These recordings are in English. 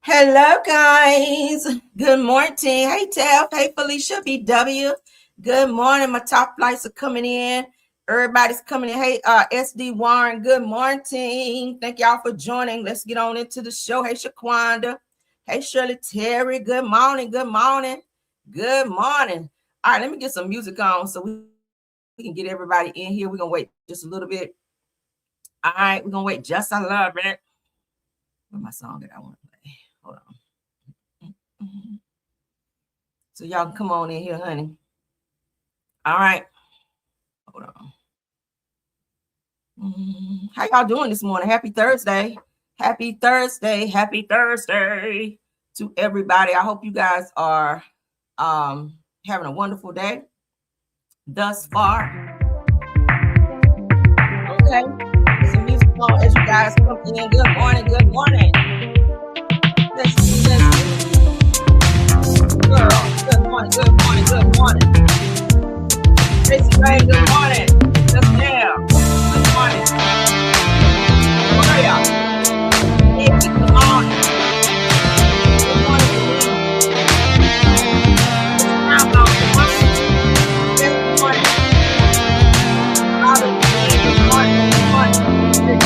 Hello, guys. Good morning. Hey, Tev. Hey, Felicia BW. Good morning. My top flights are coming in. Everybody's coming in. Hey, SD Warren. Good morning. Thank y'all for joining. Let's get on into the show. Hey, Shaquanda. Hey, Shirley Terry. Good morning. Good morning. Good morning. All right, let me get some music on so we can get everybody in here. We're going to wait just a little bit. All right, we're going to wait just a little bit. Where's my song that I want to play? Hold on. So y'all can come on in here, honey. All right. Hold on. How y'all doing this morning? Happy Thursday. Happy Thursday. Happy Thursday to everybody. I hope you guys are having a wonderful day thus far. Okay. Get some music on as you guys come in. Good morning. Good morning. Let's girl. Good morning. Good morning. Good morning. Tracy Ray, good morning. Just now. Good morning. How are y'all? Hey, good morning. Good morning to me. Good morning. Good morning. Good morning. Good morning. Good morning.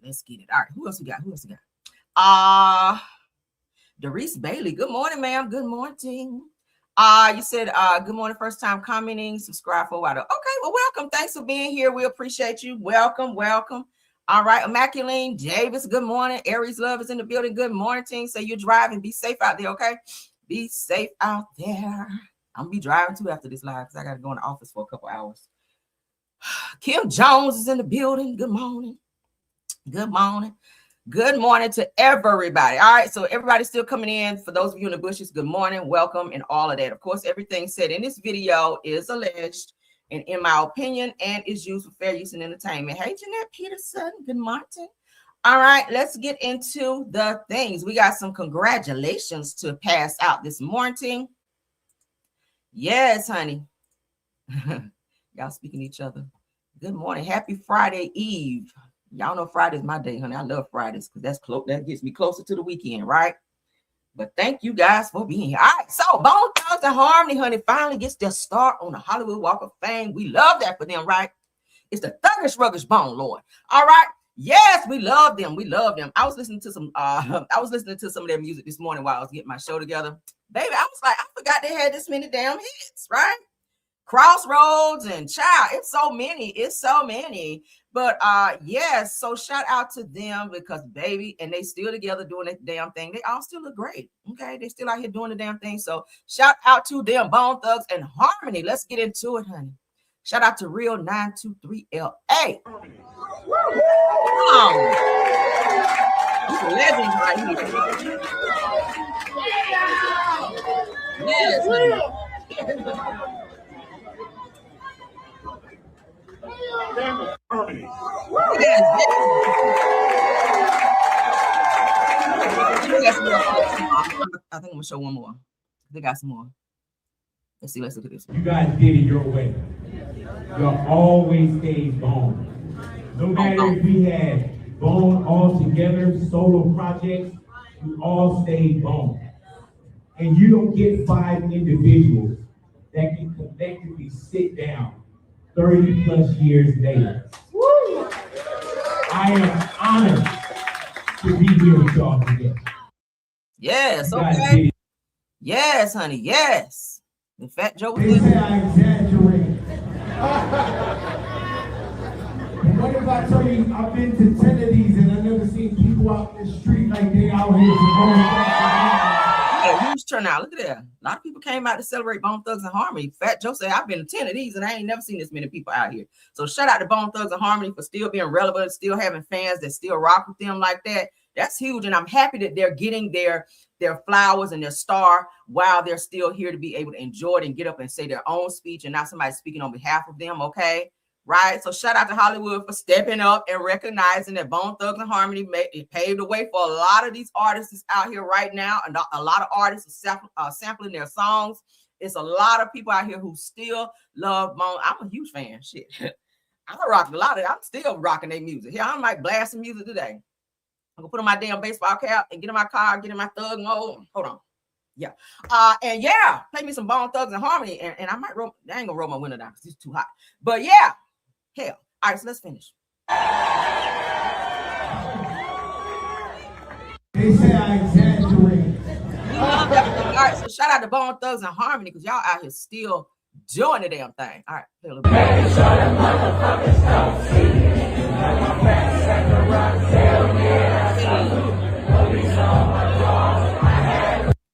Let's get it. All right. Who else we got? Doris Bailey. Good morning, ma'am. Good morning. You said good morning, first time commenting, subscribe for a while. Okay, well, welcome. Thanks for being here. We appreciate you. Welcome. All right, Immaculate Davis, good morning. Aries Love is in the building. Good morning. Say you're driving. Be safe out there, okay? Be safe out there. I'm gonna be driving too after this live because I gotta go in the office for a couple hours. Kim Jones is in the building. Good morning. Good morning. Good morning to everybody. All right, so everybody's still coming in. For those of you in the bushes, good morning, welcome, and all of that. Of course, everything said in this video is alleged and in my opinion and is used for fair use and entertainment. Hey, Jeanette Peterson, good morning. All right, let's get into the things. We got some congratulations to pass out this morning. Yes, honey. Y'all speaking to each other. Good morning. Happy Friday Eve. Y'all know Friday's my day, honey. I love Fridays because that's close. That gets me closer to the weekend, right? But thank you guys for being here. All right, so Bone Thugs and Harmony, honey, finally gets their start on the Hollywood Walk of Fame. We love that for them, right? It's the thuggish, ruggish Bone Lord. All right. Yes, we love them. We love them. I was listening to some of their music this morning while I was getting my show together. Baby, I was like, I forgot they had this many damn hits, right? Crossroads and Child. It's so many. But yes, so shout out to them because baby, and they still together doing that damn thing. They all still look great. Okay, they still out here doing the damn thing. So shout out to them, Bone Thugs and Harmony. Let's get into it, honey. Shout out to Real 923LA. He's a legend right here. Yes, honey. I think I'm gonna show one more. They got some more. Let's look at this one. You guys did it your way. Y'all always stayed Bone. No matter if we had Bone all together, solo projects, we all stayed Bone. And you don't get 5 individuals that can collectively sit down 30 plus years later. Woo! I am honored to be here with y'all today. Yes, okay. Yes, honey, yes. In fact, Joe was they say I exaggerate. And what if I tell you I've been to 10 of these and I've never seen people out in the street like they out here a huge turnout. Look at that. A lot of people came out to celebrate Bone Thugs and Harmony. Fat Joe said, I've been to 10 of these and I ain't never seen this many people out here. So shout out to Bone Thugs and Harmony for still being relevant, still having fans that still rock with them like that. That's huge. And I'm happy that they're getting their flowers and their star while they're still here to be able to enjoy it and get up and say their own speech and not somebody speaking on behalf of them. Okay. Right. So shout out to Hollywood for stepping up and recognizing that Bone Thugs and Harmony paved the way for a lot of these artists out here right now. And a lot of artists are sampling their songs. It's a lot of people out here who still love Bone. I'm a huge fan. Shit. I rock a lot of it. I'm still rocking their music. Here, I might blast some music today. I'm gonna put on my damn baseball cap and get in my car, get in my thug mode. Hold on. Yeah. And yeah, play me some Bone Thugs and Harmony. And I might roll, I ain't gonna roll my window down because it's too hot. But yeah, hell. All right, so let's finish. They say I exaggerate. All right, so shout out to Bone Thugs and Harmony because y'all out here still doing the damn thing. All right, play a little bit.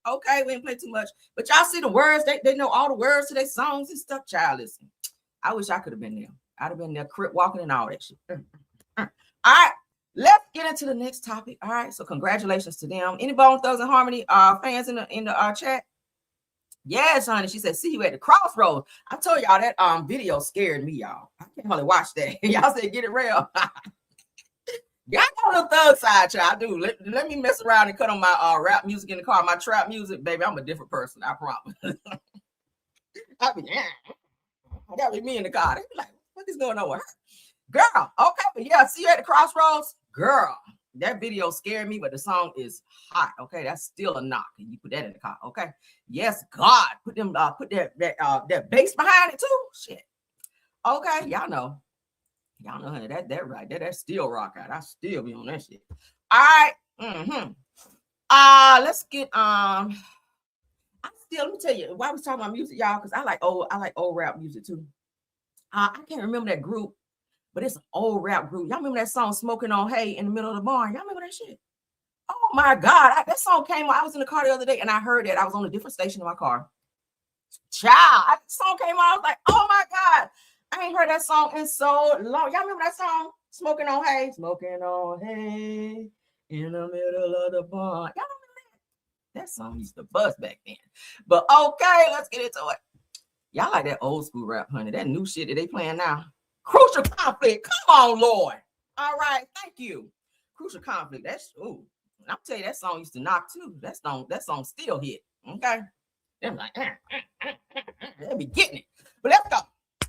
Okay, we didn't play too much, but y'all see the words. They know all the words to their songs and stuff. Child, listen. I wish I could have been there. I'd have been there, crip walking and all that shit. All right, let's get into the next topic. All right, so congratulations to them. Any Bone Thugs and Harmony fans in the chat? Yes, honey. She said, "See you at the crossroads." I told y'all that video scared me, y'all. I can't hardly watch that. Y'all said, "Get it real." Y'all got a little thug side, child. I do. Let me mess around and cut on my rap music in the car, my trap music, baby. I'm a different person. I promise. I be, that be me in the car. They be like, "What is going on with her?" Girl, okay, but yeah, see you at the crossroads, girl. That video scared me, but the song is hot. Okay, that's still a knock. And you put that in the car. Okay, yes, God, put that bass behind it too. Shit. Okay, y'all know, honey, that right there, that still rock out. I still be on that shit. All right. Let's get let me tell you why I was talking about music, y'all, because I like old rap music too. I can't remember that group. But it's an old rap group. Y'all remember that song "Smoking on Hay" in the middle of the barn? Y'all remember that shit? Oh my God. That song came on. I was in the car the other day and I heard it. I was on a different station in my car. Child, that song came on. I was like, oh my God. I ain't heard that song in so long. Y'all remember that song? "Smoking on Hay." Smoking on hay in the middle of the barn. Y'all remember that? That song used to buzz back then. But okay, let's get into it. Y'all like that old school rap, honey. That new shit that they playing now. Crucial Conflict. Come on, Lord. All right. Thank you. Crucial Conflict. That's, ooh. I'll tell you, that song used to knock too. That song still hit. Okay. They're like, they'll be getting it. But let's go.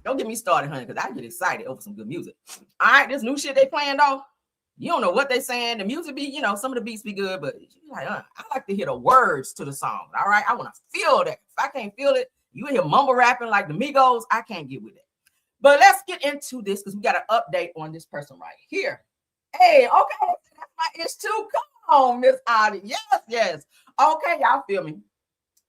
Don't get me started, honey, because I get excited over some good music. All right. This new shit they playing though. You don't know what they saying. The music be, some of the beats be good, but like, I like to hear the words to the song. All right. I want to feel that. If I can't feel it, you hear mumble rapping like the Migos, I can't get with it. But let's get into this because we got an update on this person right here. Hey, okay, that's my ish too. Come on, Miss Audie. Yes. Okay, y'all feel me?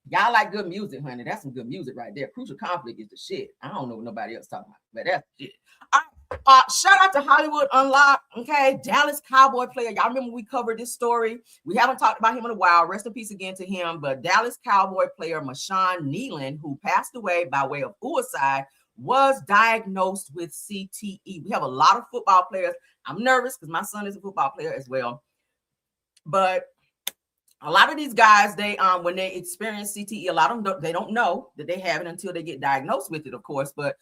Y'all like good music, honey. That's some good music right there. Crucial Conflict is the shit. I don't know what nobody else talking about, but that's shit. All right. Shout out to Hollywood Unlocked. Okay, Dallas Cowboy player. Y'all remember we covered this story. We haven't talked about him in a while. Rest in peace again to him. But Dallas Cowboy player Nolan, who passed away by way of suicide, was diagnosed with CTE. We have a lot of football players. I'm nervous because my son is a football player as well. But a lot of these guys, they when they experience CTE, a lot of them they don't know that they have it until they get diagnosed with it, of course. But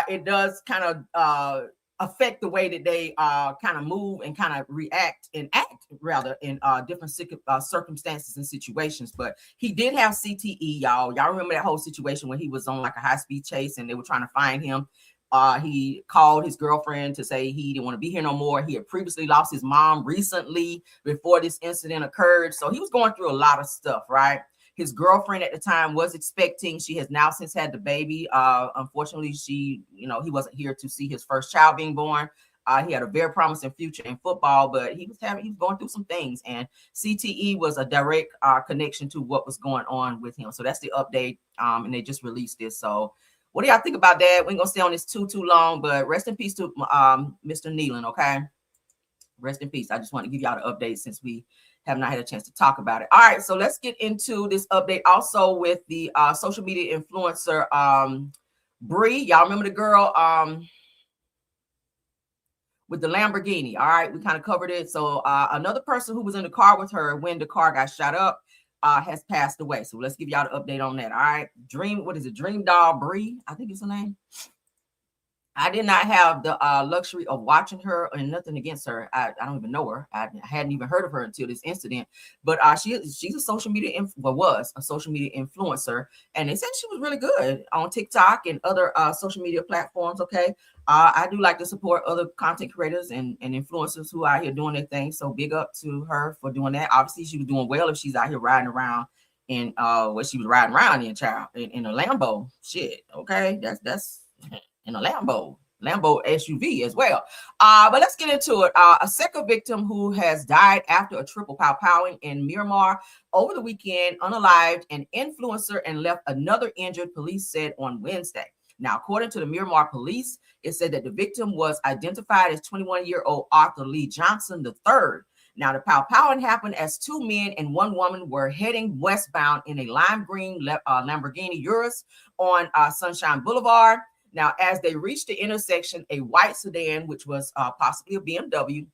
it does kind of affect the way that they kind of move and kind of react and act rather in different circumstances and situations. But he did have CTE, y'all. Y'all remember that whole situation when he was on like a high-speed chase and they were trying to find him. He called his girlfriend to say he didn't want to be here no more. He had previously lost his mom recently before this incident occurred. So he was going through a lot of stuff, right? His girlfriend at the time was expecting. She has now since had the baby. Unfortunately, he wasn't here to see his first child being born. He had a very promising future in football, but he was going through some things, and CTE was a direct connection to what was going on with him. So that's the update, and they just released this. So what do y'all think about that? We ain't gonna stay on this too long, but rest in peace to Mr. Nolan, okay? Rest in peace. I just want to give y'all the update since we have not had a chance to talk about it. All right, so let's get into this update also with the social media influencer Bree. Y'all remember the girl with the Lamborghini. All right, we kind of covered it. So another person who was in the car with her when the car got shot up has passed away. So let's give y'all the update on that. All right, what is it? Dream Doll Bree, I think it's her name. I did not have the luxury of watching her, and nothing against her. I don't even know her. I hadn't even heard of her until this incident. But she's a social media was a social media influencer, and they said she was really good on TikTok and other social media platforms. Okay, I do like to support other content creators and influencers who are out here doing their thing. So big up to her for doing that. Obviously, she was doing well if she's out here riding around in what she was riding around in a Lambo. Shit, okay, that's in a Lambo SUV as well. But let's get into it. A second victim who has died after a triple pow-powing in Miramar over the weekend, unalived, an influencer, and left another injured, police said on Wednesday. Now, according to the Miramar police, it said that the victim was identified as 21-year-old Arthur Lee Johnson III. Now, the pow-powing happened as two men and one woman were heading westbound in a lime green Lamborghini Urus on Sunshine Boulevard. Now, as they reached the intersection, a white sedan, which was possibly a BMW,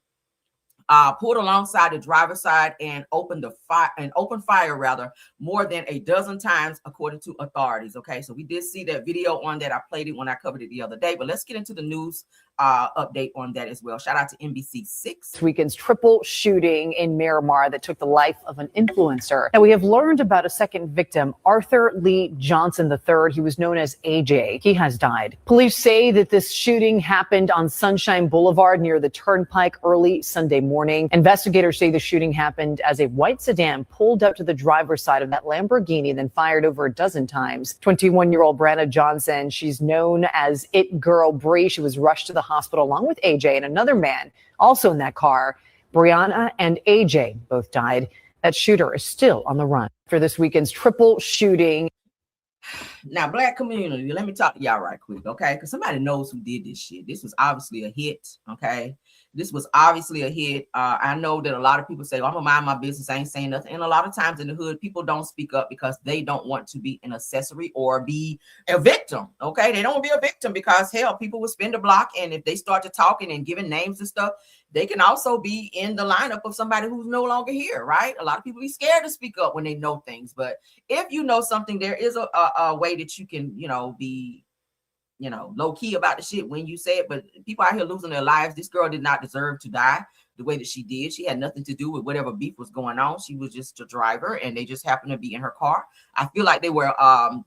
pulled alongside the driver's side and opened fire more than a dozen times, according to authorities. Okay, so we did see that video on that. I played it when I covered it the other day, but let's get into the news update on that as well. Shout out to NBC6. This weekend's triple shooting in Miramar that took the life of an influencer. Now, we have learned about a second victim, Arthur Lee Johnson III. He was known as AJ. He has died. Police say that this shooting happened on Sunshine Boulevard near the Turnpike early Sunday morning. Investigators say the shooting happened as a white sedan pulled up to the driver's side of that Lamborghini, then fired over a dozen times. 21-year-old Brandon Johnson, she's known as It Girl Bree. She was rushed to the hospital along with AJ and another man also in that car. Brianna and AJ both died. That shooter is still on the run for this weekend's triple shooting. Now, Black community, let me talk to y'all right quick, okay? Because somebody knows who did this shit. This was obviously a hit, okay? This was obviously a hit. I know that a lot of people say, oh, I'm gonna mind my business, I ain't saying nothing. And a lot of times in the hood, people don't speak up because they don't want to be an accessory or be a victim, okay? They don't want to be a victim because, hell, people will spin the block, and if they start to talking and giving names and stuff, they can also be in the lineup of somebody who's no longer here, right? A lot of people be scared to speak up when they know things. But if you know something, there is a way that you can, be low key about the shit when you say it. But people out here losing their lives. This girl did not deserve to die the way that she did. She had nothing to do with whatever beef was going on. She was just a driver, and they just happened to be in her car. I feel like they were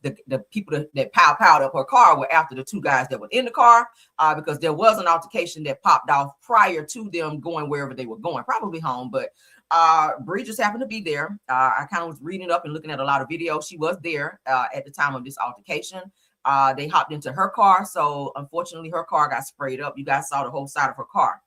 the people that powed up her car were after the two guys that were in the car, because there was an altercation that popped off prior to them going wherever they were going, probably home. But Bree just happened to be there. I kind of was reading up and looking at a lot of videos. She was there at the time of this altercation. They hopped into her car, so unfortunately her car got sprayed up. You guys saw the whole side of her car.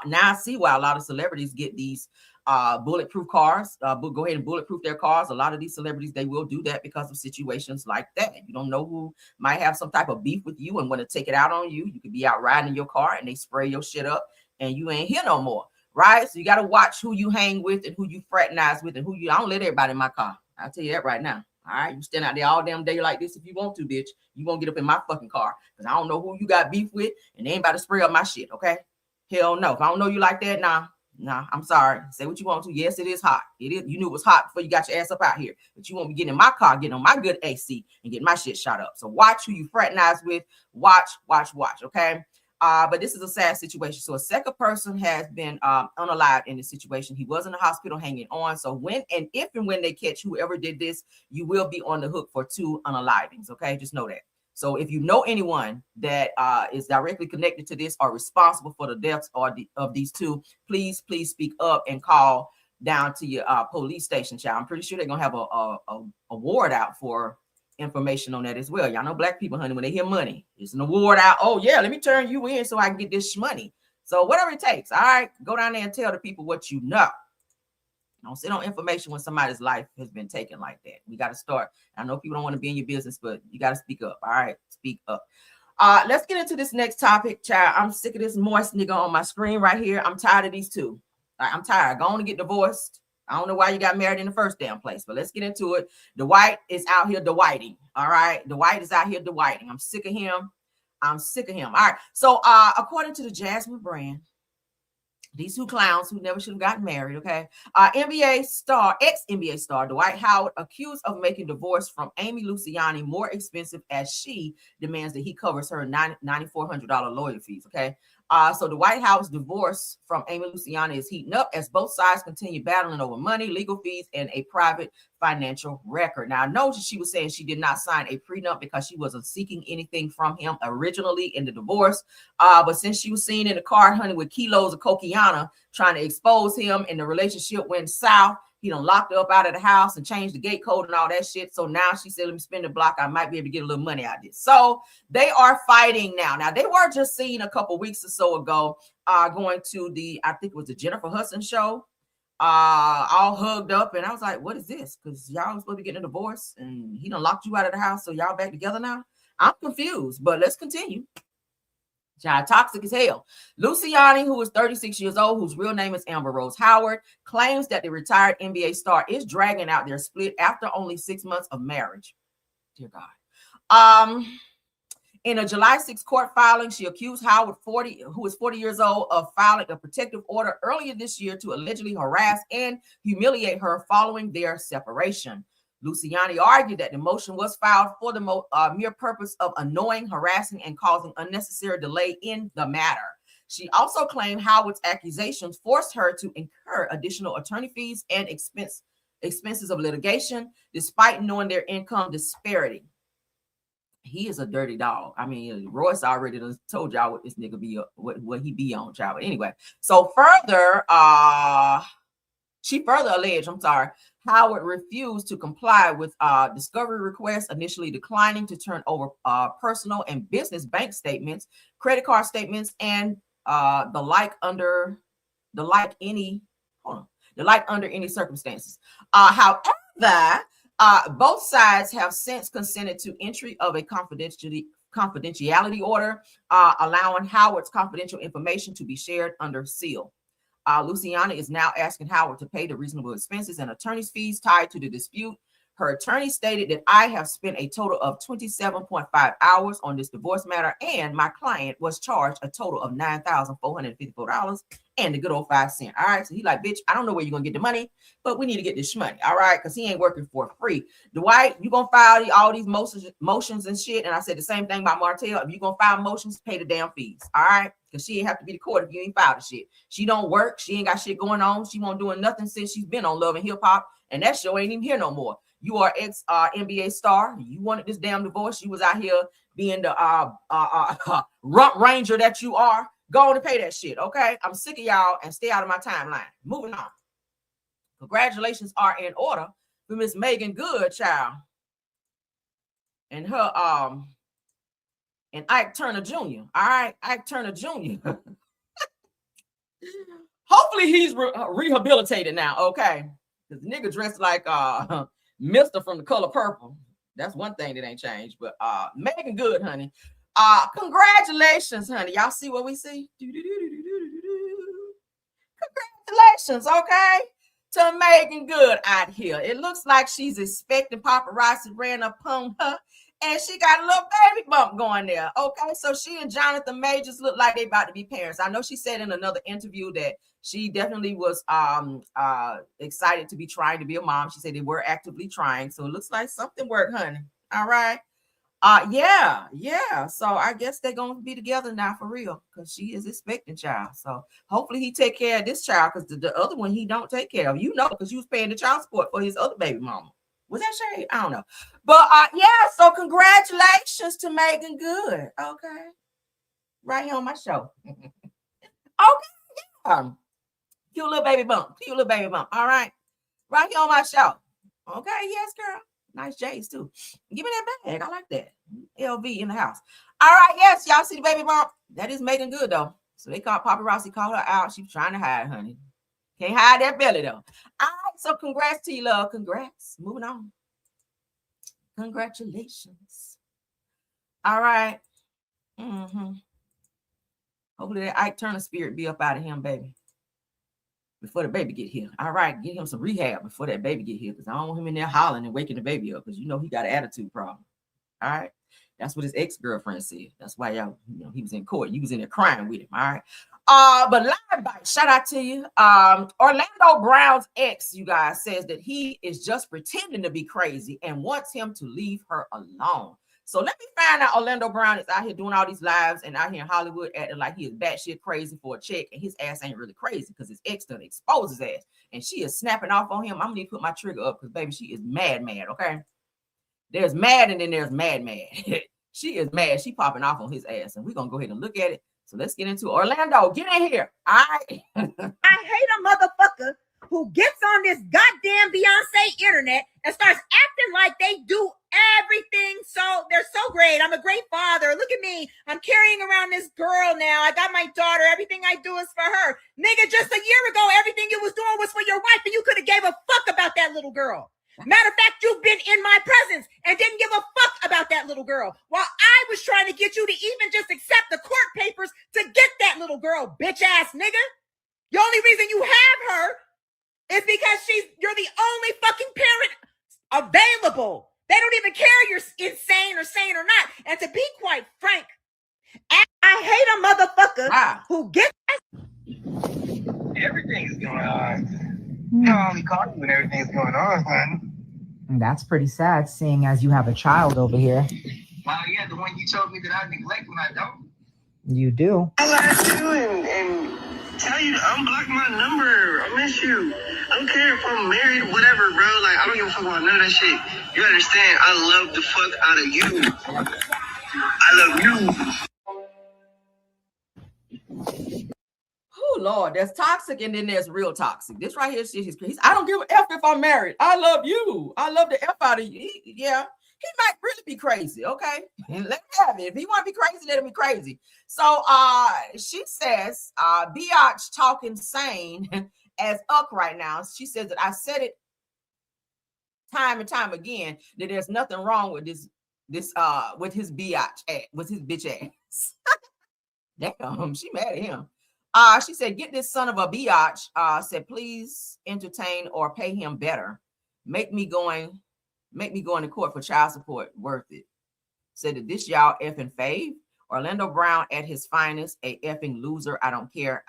Now I see why a lot of celebrities get these bulletproof cars. Go ahead and bulletproof their cars. A lot of these celebrities, they will do that because of situations like that. You don't know who might have some type of beef with you and want to take it out on you. You could be out riding in your car and they spray your shit up and you ain't here no more, right? So you got to watch who you hang with and who you fraternize with and who you. I don't let everybody in my car. I'll tell you that right now. All right, you stand out there all damn day like this if you want to, bitch. You won't get up in my fucking car because I don't know who you got beef with and they ain't about to spray up my shit, okay? Hell no. If I don't know you like that, nah, I'm sorry. Say what you want to. Yes, it is hot. It is. You knew it was hot before you got your ass up out here. But you won't be getting in my car, getting on my good AC and getting my shit shot up. So watch who you fraternize with. Watch, okay? But this is a sad situation. So a second person has been unalived in this situation. He was in the hospital hanging on. So if and when they catch whoever did this, you will be on the hook for 2 unalivings, okay? Just know that. So if you know anyone that is directly connected to this or responsible for the deaths of these two, please speak up and call down to your police station, child. I'm pretty sure they're gonna have a award out for information on that as well. Y'all know black people, honey, when they hear money, it's an award out. Oh yeah, let me turn you in so I can get this money. So whatever it takes, all right, go down there and tell the people what you know. Don't sit on information when somebody's life has been taken like that. We got to start. I know people don't want to be in your business, but you got to speak up. All right, speak up. Let's get into this next topic, child. I'm sick of this moist nigga on my screen right here. I'm tired of these two. I'm tired. Go on and get divorced. I don't know why you got married in the first damn place, but let's get into it. Dwight is out here Dwighting. All right, Dwight is out here Dwighting. I'm sick of him. I'm sick of him. All right. So according to the Jasmine brand, these two clowns who never should have gotten married, okay? Ex-NBA star Dwight Howard accused of making divorce from Amy Luciani more expensive as she demands that he covers her $9,400 lawyer fees, okay? So Dwight Howard's divorce from Amy Luciani is heating up as both sides continue battling over money, legal fees, and a private financial record. Now, I know she was saying she did not sign a prenup because she wasn't seeking anything from him originally in the divorce. But since she was seen in the car, honey, with kilos of cocaine trying to expose him and the relationship went south, he done locked her up out of the house and changed the gate code and all that shit. So now she said, let me spin the block. I might be able to get a little money out of this. So they are fighting now. Now, they were just seen a couple weeks or so ago going to I think it was the Jennifer Hudson show, all hugged up. And I was like, what is this? Because y'all was supposed to be getting a divorce and he done locked you out of the house. So y'all back together now? I'm confused, but let's continue. Child, toxic as hell. Luciani, who is 36 years old, whose real name is Amber Rose Howard, claims that the retired NBA star is dragging out their split after only 6 months of marriage. Dear God. In a July 6 court filing, she accused Howard, who is 40 years old, of filing a protective order earlier this year to allegedly harass and humiliate her following their separation. Luciani argued that the motion was filed for the mere purpose of annoying, harassing, and causing unnecessary delay in the matter. She also claimed Howard's accusations forced her to incur additional attorney fees and expenses of litigation, despite knowing their income disparity. He is a dirty dog. I mean, Royce already told y'all what this nigga be, what he be on, child. But anyway, so she further alleged, Howard refused to comply with discovery requests, initially declining to turn over personal and business bank statements, credit card statements, and the like under any circumstances. However, both sides have since consented to entry of a confidentiality order, allowing Howard's confidential information to be shared under seal. Luciani is now asking Howard to pay the reasonable expenses and attorney's fees tied to the dispute. Her attorney stated that I have spent a total of 27.5 hours on this divorce matter, and my client was charged a total of $9,454 and the good old 5 cents. All right. So he like, bitch, I don't know where you're going to get the money, but we need to get this money. All right. Because he ain't working for free. Dwight, you're going to file all these motions and shit. And I said the same thing about Martell. If you're going to file motions, pay the damn fees. All right. Because she ain't have to be the court if you ain't filed the shit. She don't work. She ain't got shit going on. She won't doing nothing since she's been on Love and Hip Hop. And that show ain't even here no more. You are ex NBA star. You wanted this damn divorce. You was out here being the rump ranger that you are. Go on and pay that shit, okay? I'm sick of y'all and stay out of my timeline. Moving on. Congratulations are in order for Miss Megan Good, child. And her and Ike Turner Jr. All right, Ike Turner Jr. Hopefully he's rehabilitated now, okay? Because the nigga dressed like Mr. from The Color Purple. That's one thing that ain't changed. But Megan Good, honey. Congratulations, honey. Y'all see what we see? Congratulations, okay? To Megan Good out here. It looks like she's expecting paparazzi ran up on her. And she got a little baby bump going there. Okay, so she and Jonathan Majors look like they about to be parents. I know she said in another interview that she definitely was excited to be trying to be a mom. She said they were actively trying. So it looks like something worked, honey. All right. Yeah. So I guess they're gonna be together now for real because she is expecting child. So hopefully he take care of this child because the other one he don't take care of. You know, because he was paying the child support for his other baby mama. Was that shade? I don't know. But yeah, so congratulations to Megan Good. Okay. Right here on my show. Okay. Cute little baby bump. All right. Right here on my show. Okay. Yes, girl. Nice J's too. Give me that bag. I like that. LV in the house. All right. Yes. Y'all see the baby bump? That is Megan Good though. So they called paparazzi, called her out. She was trying to hide, honey. Can't hide that belly though. All right. So congrats to you, love. Congrats. Moving on. Congratulations. All right. Hopefully that Ike Turner spirit be up out of him, baby. Before the baby get here. All right. Get him some rehab before that baby get here. Because I don't want him in there hollering and waking the baby up. Because you know he got an attitude problem. All right. That's what his ex-girlfriend said. That's why y'all, he was in court. You was in there crying with him. All right. But live bite, shout out to you. Orlando Brown's ex, you guys, says that he is just pretending to be crazy and wants him to leave her alone. So let me find out. Orlando Brown is out here doing all these lives and out here in Hollywood acting like he is batshit crazy for a check, and his ass ain't really crazy because his ex done exposed his ass, and she is snapping off on him. I'm gonna need to put my trigger up because baby, she is mad, okay? There's mad and then there's mad. She is mad. She popping off on his ass, and we're gonna go ahead and look at it. So let's get into it. Orlando. Get in here. I hate a motherfucker who gets on this goddamn Beyonce internet and starts acting like they do everything. So they're so great. I'm a great father. Look at me. I'm carrying around this girl now. I got my daughter. Everything I do is for her. Nigga, just a year ago, everything you was doing was for your wife, and you could have gave a fuck about that little girl. Matter of fact, you've been in my presence and didn't give a fuck about that little girl while I was trying to get you to even just accept the court papers to get that little girl, bitch ass nigga. The only reason you have her is because you're the only fucking parent available. They don't even care you're insane or sane or not. And to be quite frank, I hate a motherfucker who gets everything's going on. I only call you when everything's going on, son. That's pretty sad, seeing as you have a child over here. Well, yeah, the one you told me that I neglect when I don't. You do. I'll ask you and tell you to unblock my number. I miss you. I don't care if I'm married, whatever, bro. Like, I don't give a fuck about none of that shit. You understand? I love the fuck out of you. I love you. Oh Lord, there's toxic and then there's real toxic. This right here, I don't give a F if I'm married. I love you. I love the F out of you. He might really be crazy, okay? And let him have it. If he want to be crazy, let him be crazy. So she says, Biatch talking sane as Uck right now. She says that I said it time and time again that there's nothing wrong with this with his Biatch, with his bitch ass. Damn, she mad at him. She said, get this son of a biatch, said, please entertain or pay him better. Make me going to court for child support. Worth it. Said that this y'all effing fave. Orlando Brown at his finest, a effing loser. I don't care.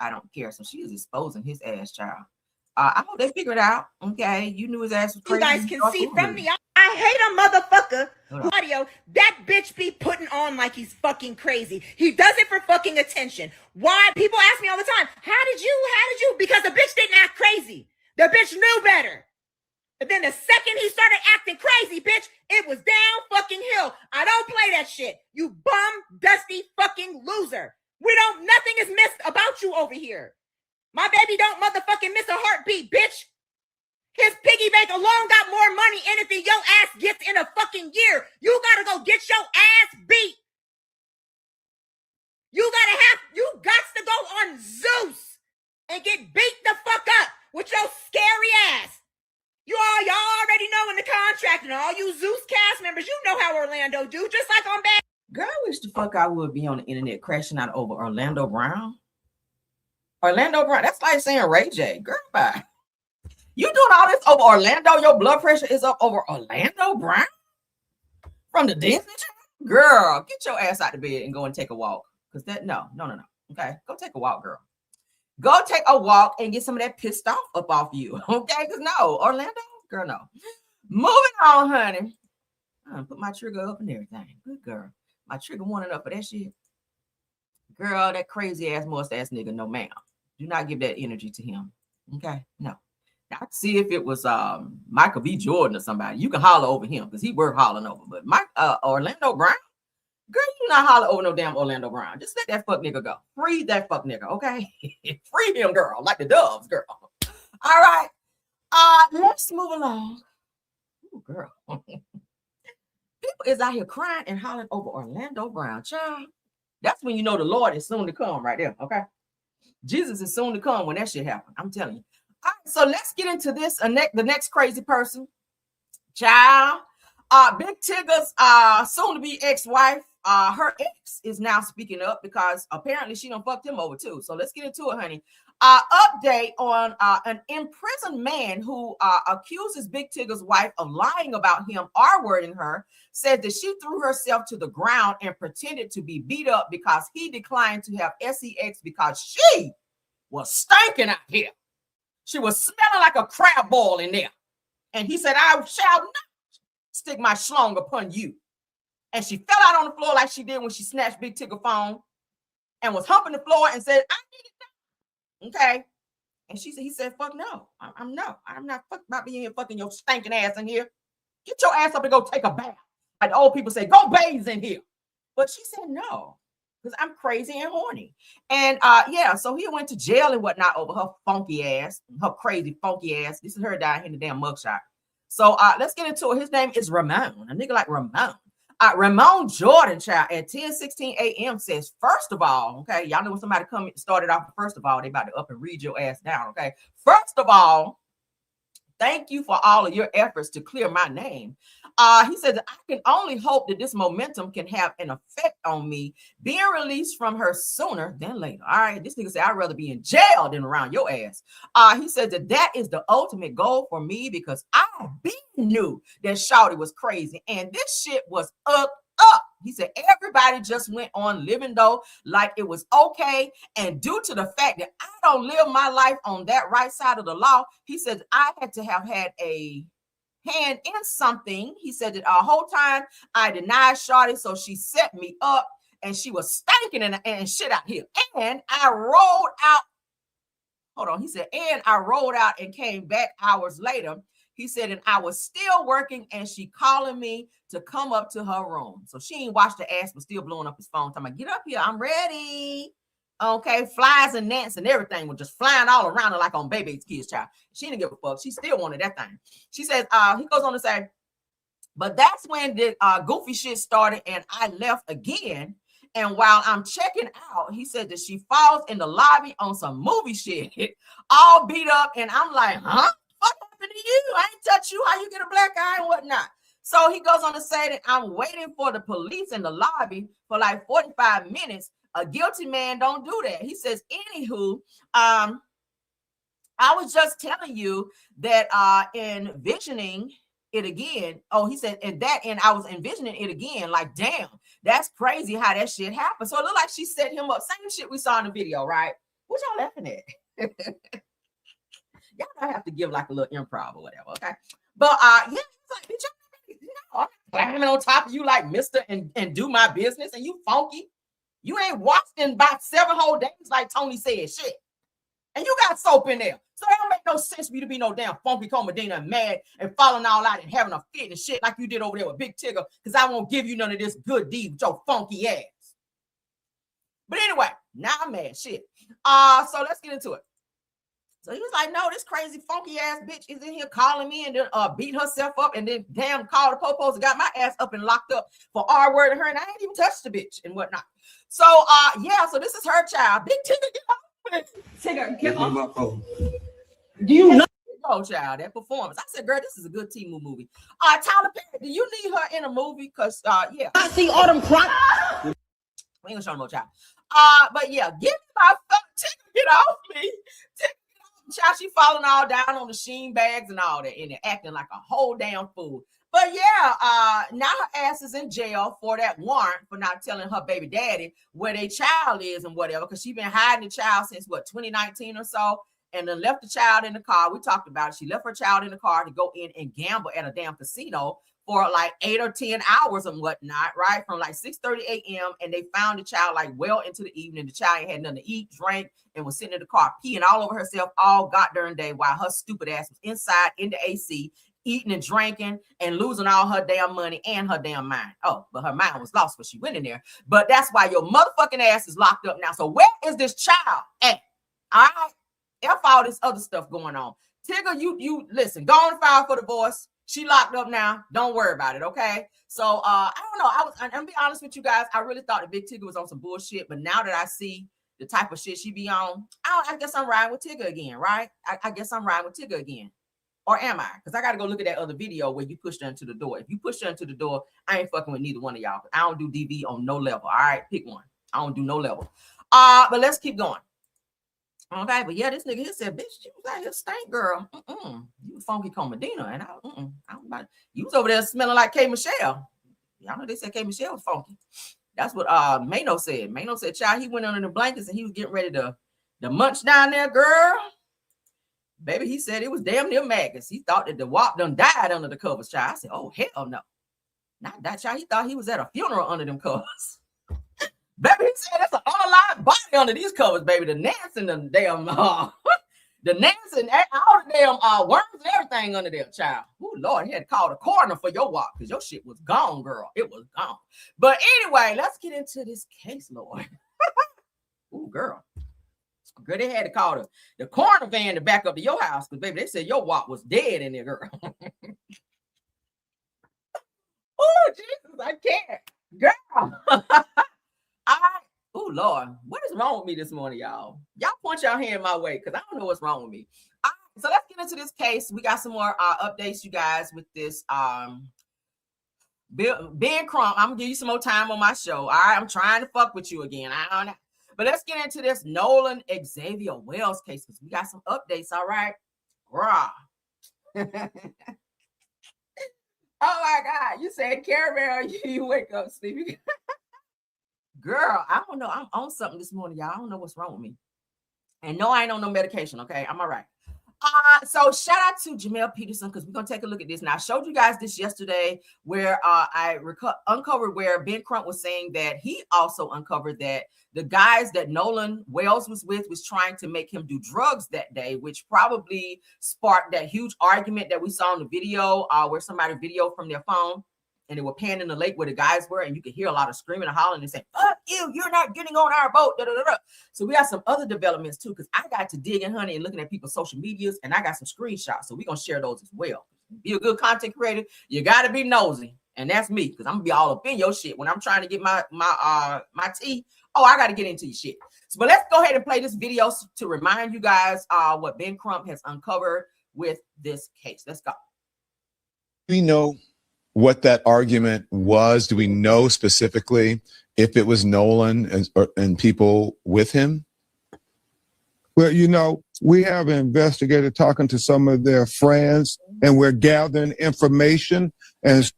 So she is exposing his ass, child. I hope they figure it out. Okay. You knew his ass was crazy. You guys can see from the I hate a motherfucker who audio that bitch be putting on like he's fucking crazy. He does it for fucking attention. Why? People ask me all the time, how did you? Because the bitch didn't act crazy. The bitch knew better. But then the second he started acting crazy, bitch, it was down fucking hill. I don't play that shit. You bum, dusty fucking loser. Nothing is missed about you over here. My baby don't motherfucking miss a heartbeat, bitch. His piggy bank alone got more money in it than your ass gets in a fucking year. You gotta go get your ass beat. You got to go on Zeus and get beat the fuck up with your scary ass. Y'all already know in the contract, and all you Zeus cast members, you know how Orlando do, just like on Bad. Girl, I wish the fuck I would be on the internet crashing out over Orlando Brown. Orlando Brown, that's like saying Ray J. Girl, bye. You doing all this over Orlando? Your blood pressure is up over Orlando Brown? From the Disney Channel? Girl, get your ass out of bed and go and take a walk. Because no. Okay, go take a walk, girl. Go take a walk and get some of that pissed off you. Okay, because no, Orlando, girl, no. Moving on, honey. I put my trigger up and everything. Good girl. My trigger wanted up for that shit. Girl, that crazy ass mustache nigga, no ma'am. Do not give that energy to him. Okay, no. I see if it was Michael B. Jordan or somebody. You can holler over him because he worth hollering over. But Orlando Brown, girl, you not holler over no damn Orlando Brown. Just let that fuck nigga go. Free that fuck nigga, okay? Free him, girl, like the doves, girl. All right. Let's move along. Ooh, girl. People is out here crying and hollering over Orlando Brown, child. That's when you know the Lord is soon to come right there, okay? Jesus is soon to come when that shit happens. I'm telling you. All right, so let's get into this. The next crazy person, child. Big Tigger's soon-to-be ex-wife. Her ex is now speaking up because apparently she done fucked him over too. So let's get into it, honey. Update on an imprisoned man who accuses Big Tigger's wife of lying about him, R-wording her, said that she threw herself to the ground and pretended to be beat up because he declined to have sex because she was stinking out here. She was smelling like a crab ball in there. And he said, I shall not stick my schlong upon you. And she fell out on the floor like she did when she snatched Big Tigger's phone and was humping the floor and said, I need it now. Okay. And he said, fuck no. I'm not fucking about being here fucking your stinking ass in here. Get your ass up and go take a bath. Like the old people say, go bathe in here. But she said no, because I'm crazy and horny. And yeah, so he went to jail and whatnot over her funky ass, her crazy funky ass. This is her down here in the damn mugshot. So let's get into it. His name is Ramon, a nigga like Ramon. Ramon Jordan, child, at 10:16 a.m. says, first of all, okay, y'all know when somebody started off, first of all, they about to up and read your ass down, okay? First of all, thank you for all of your efforts to clear my name. He said that I can only hope that this momentum can have an effect on me being released from her sooner than later. All right, this nigga said I'd rather be in jail than around your ass. He said that is the ultimate goal for me because I knew that Shawty was crazy and this shit was up. He said everybody just went on living though like it was okay, and due to the fact that I don't live my life on that right side of the law, he said I had to have had a hand in something. He said that whole time I denied Shawty, so she set me up and she was stinking and shit out here. And I rolled out. Hold on. He said, and I rolled out and came back hours later. He said, and I was still working and she calling me to come up to her room. So she ain't washed the ass, but still blowing up his phone. Talking about, get up here. I'm ready. Okay. Flies and gnats and everything were just flying all around her like on Baby's Kids, child. She didn't give a fuck. She still wanted that thing. She says, he goes on to say, but that's when the goofy shit started and I left again. And while I'm checking out, he said that she falls in the lobby on some movie shit, all beat up. And I'm like, huh? What happened to you? I ain't touch you. How you get a black eye and whatnot? So he goes on to say that I'm waiting for the police in the lobby for like 45 minutes. A guilty man don't do that. He says, anywho, I was just telling you that envisioning it again. Oh, he said, and I was envisioning it again. Like, damn, that's crazy how that shit happened. So it looked like she set him up. Same shit we saw in the video, right? What y'all laughing at? Y'all don't have to give like a little improv or whatever, okay? But yeah, he's like, bitch, I'm climbing on top of you like mister and do my business, and you funky. You ain't washed in about 7 whole days, like Tony said, shit. And you got soap in there. So it don't make no sense for you to be no damn funky comedina and mad and falling all out and having a fit and shit like you did over there with Big Tigger, because I won't give you none of this good deed with your funky ass. But anyway, now I'm mad, shit. So let's get into it. So he was like, no, this crazy funky ass bitch is in here calling me and then beat herself up and then damn called the popos and got my ass up and locked up for R-wording her, and I ain't even touched the bitch and whatnot. So yeah, so this is her child. Big Tigger, get off me. Tigger, get off my phone. Do you know? Oh, child, that performance. I said, girl, this is a good Timu movie. Tyler Perry, do you need her in a movie? Because yeah. I see Autumn crying. We ain't gonna show no more, child. But yeah, get my fuck Tigger, get off me. Child, she falling all down on the sheen bags and all that, and they're acting like a whole damn fool. But yeah, now her ass is in jail for that warrant for not telling her baby daddy where their child is and whatever, because she's been hiding the child since what, 2019 or so, and then left the child in the car. We talked about it. She left her child in the car to go in and gamble at a damn casino for like 8 or 10 hours and whatnot, right? From like 6:30 a.m. And they found the child like well into the evening. The child had nothing to eat, drank, and was sitting in the car peeing all over herself all goddamn day while her stupid ass was inside in the AC, eating and drinking and losing all her damn money and her damn mind. Oh, but her mind was lost when she went in there. But that's why your motherfucking ass is locked up now. So where is this child at? All right? F all this other stuff going on. Tigger, you listen, go on and file for divorce. She locked up now. Don't worry about it, okay? So I don't know. I'm gonna be honest with you guys. I really thought that Big Tigger was on some bullshit, but now that I see the type of shit she be on, I guess I'm riding with Tigger again, right? I guess I'm riding with Tigger again. Or am I? Because I got to go look at that other video where you pushed her into the door. If you pushed her into the door, I ain't fucking with neither one of y'all. I don't do DV on no level. All right, pick one. I don't do no level. But let's keep going. Okay, but yeah, this nigga here said, bitch, you was out here stank, girl. You was funky Medina, and I don't about you was over there smelling like K. Michelle. Y'all know they said K. Michelle was funky. That's what Mano said. Mano said, child, he went under the blankets and he was getting ready to munch down there, girl. Baby, he said it was damn near maggots. He thought that the WAP done died under the covers, child. I said, oh, hell no. Not that, child. He thought he was at a funeral under them covers. Baby, he said that's an unalive body under these covers, baby. The gnats and the damn, the gnats and all the damn worms and everything under there, child. Oh, Lord, he had to call the coroner for your walk because your shit was gone, girl. It was gone. But anyway, let's get into this case, Lord. Oh, girl. Girl, they had to call the coroner van to back up to your house because, baby, they said your walk was dead in there, girl. Oh, Jesus, I can't. Girl. Oh, Lord, what is wrong with me this morning, y'all? Y'all point your hand my way because I don't know what's wrong with me. So let's get into this case. We got some more updates, you guys, with this Ben Crump. I'm going to give you some more time on my show. All right, I'm trying to fuck with you again. I don't know. But let's get into this Nolan Xavier Wells case because we got some updates, all right? Rah. Oh, my God. You said, Caramel, you wake up sleepy. Girl, I don't know. I'm on something this morning, y'all. I don't know what's wrong with me. And no, I ain't on no medication, okay? I'm all right. So shout out to Jamel Peterson because we're going to take a look at this. Now, I showed you guys this yesterday where I uncovered where Ben Crump was saying that he also uncovered that the guys that Nolan Wells was with was trying to make him do drugs that day, which probably sparked that huge argument that we saw in the video where somebody videoed from their phone. And they were panning the lake where the guys were, and you could hear a lot of screaming and hollering and saying, "Fuck you, you're not getting on our boat." Da, da, da, da. So we got some other developments too, because I got to digging, honey, and looking at people's social medias, and I got some screenshots. So we're gonna share those as well. Be a good content creator, you gotta be nosy, and that's me, because I'm gonna be all up in your shit when I'm trying to get my tea. Oh, I gotta get into your shit. So, but let's go ahead and play this video to remind you guys what Ben Crump has uncovered with this case. Let's go. We know what that argument was. Do we know specifically if it was Nolan and people with him? Well, you know, we have an investigator talking to some of their friends, and we're gathering information. And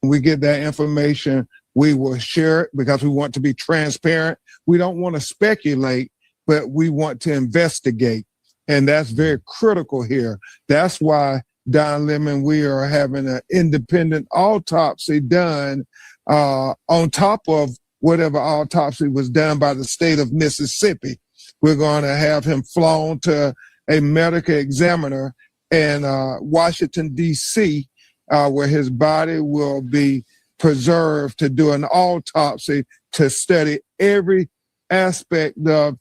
when we get that information, we will share it because we want to be transparent. We don't want to speculate, but we want to investigate. And that's very critical here. That's why Don Lemon, we are having an independent autopsy done on top of whatever autopsy was done by the state of Mississippi. We're going to have him flown to a medical examiner in Washington, D.C., where his body will be preserved to do an autopsy to study every aspect of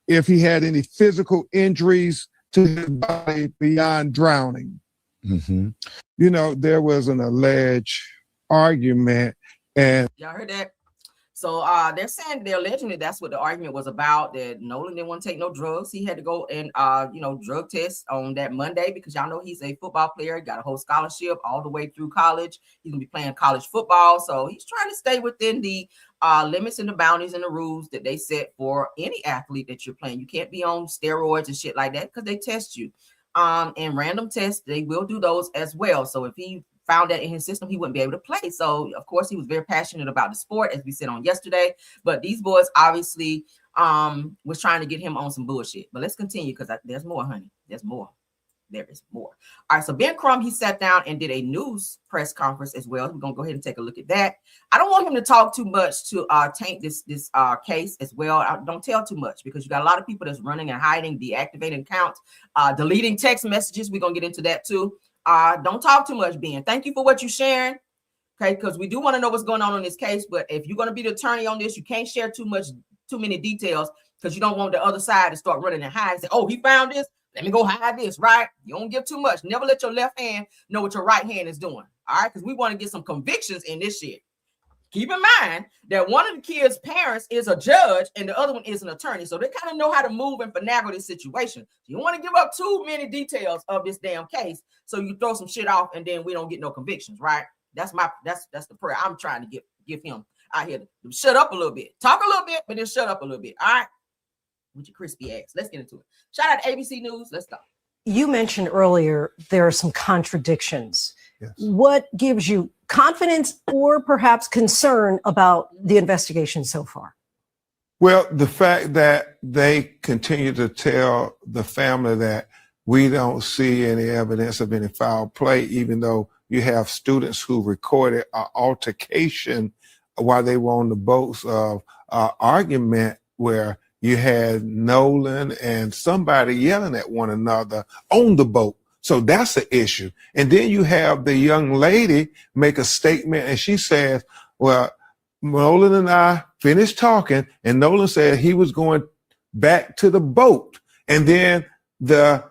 if he had any physical injuries to his body beyond drowning. Mm-hmm. You know, there was an alleged argument, and y'all heard that? So they're saying they're alleging that that's what the argument was about, that Nolan didn't want to take no drugs. He had to go and drug test on that Monday because y'all know he's a football player. He got a whole scholarship all the way through college. He's gonna be playing college football. So he's trying to stay within the limits and the boundaries and the rules that they set for any athlete that you're playing. You can't be on steroids and shit like that because they test you. And random tests, they will do those as well. So if he found that in his system, he wouldn't be able to play. So of course he was very passionate about the sport, as we said on yesterday. But these boys obviously was trying to get him on some bullshit. But let's continue because there's more, honey. There's more. There is more. All right, so Ben Crump, he sat down and did a news press conference as well. We're gonna go ahead and take a look at that. I don't want him to talk too much to taint this case as well. Don't tell too much because you got a lot of people that's running and hiding, deactivating accounts, deleting text messages. We're gonna get into that too. Don't talk too much, Ben. Thank you for what you're sharing. Okay, because we do want to know what's going on in this case. But if you're gonna be the attorney on this, you can't share too many details because you don't want the other side to start running and hide and say, "Oh, he found this. Let me go hide this," right? You don't give too much. Never let your left hand know what your right hand is doing. All right, because we want to get some convictions in this shit. Keep in mind that one of the kids' parents is a judge and the other one is an attorney. So they kind of know how to move and finagle this situation. You don't want to give up too many details of this damn case. So you throw some shit off and then we don't get no convictions, right? That's the prayer I'm trying to give him out here. Shut up a little bit. Talk a little bit, but then shut up a little bit. All right. with your crispy ass. Let's get into it. Shout out to ABC News. Let's go. You mentioned earlier there are some contradictions. Yes. What gives you confidence or perhaps concern about the investigation so far? Well, the fact that they continue to tell the family that we don't see any evidence of any foul play, even though you have students who recorded an altercation while they were on the boats of argument where you had Nolan and somebody yelling at one another on the boat. So that's an issue. And then you have the young lady make a statement and she says, well, Nolan and I finished talking and Nolan said he was going back to the boat. And then the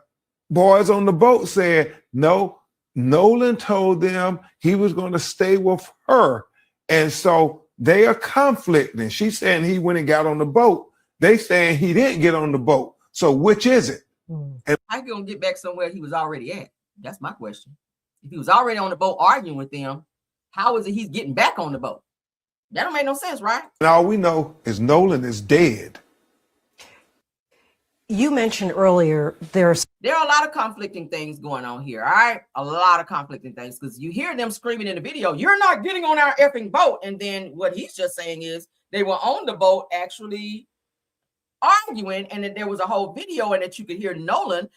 boys on the boat said, no, Nolan told them he was going to stay with her. And so they are conflicting. She's saying he went and got on the boat. They saying he didn't get on the boat. So which is it? And how you gonna get back somewhere he was already at? That's my question. If he was already on the boat arguing with them, how is it he's getting back on the boat? That don't make no sense, right? And all we know is Nolan is dead. You mentioned earlier there are a lot of conflicting things going on here, all right? A lot of conflicting things, because you hear them screaming in the video, you're not getting on our effing boat. And then what he's just saying is they were on the boat actually arguing, and that there was a whole video and that you could hear Nolan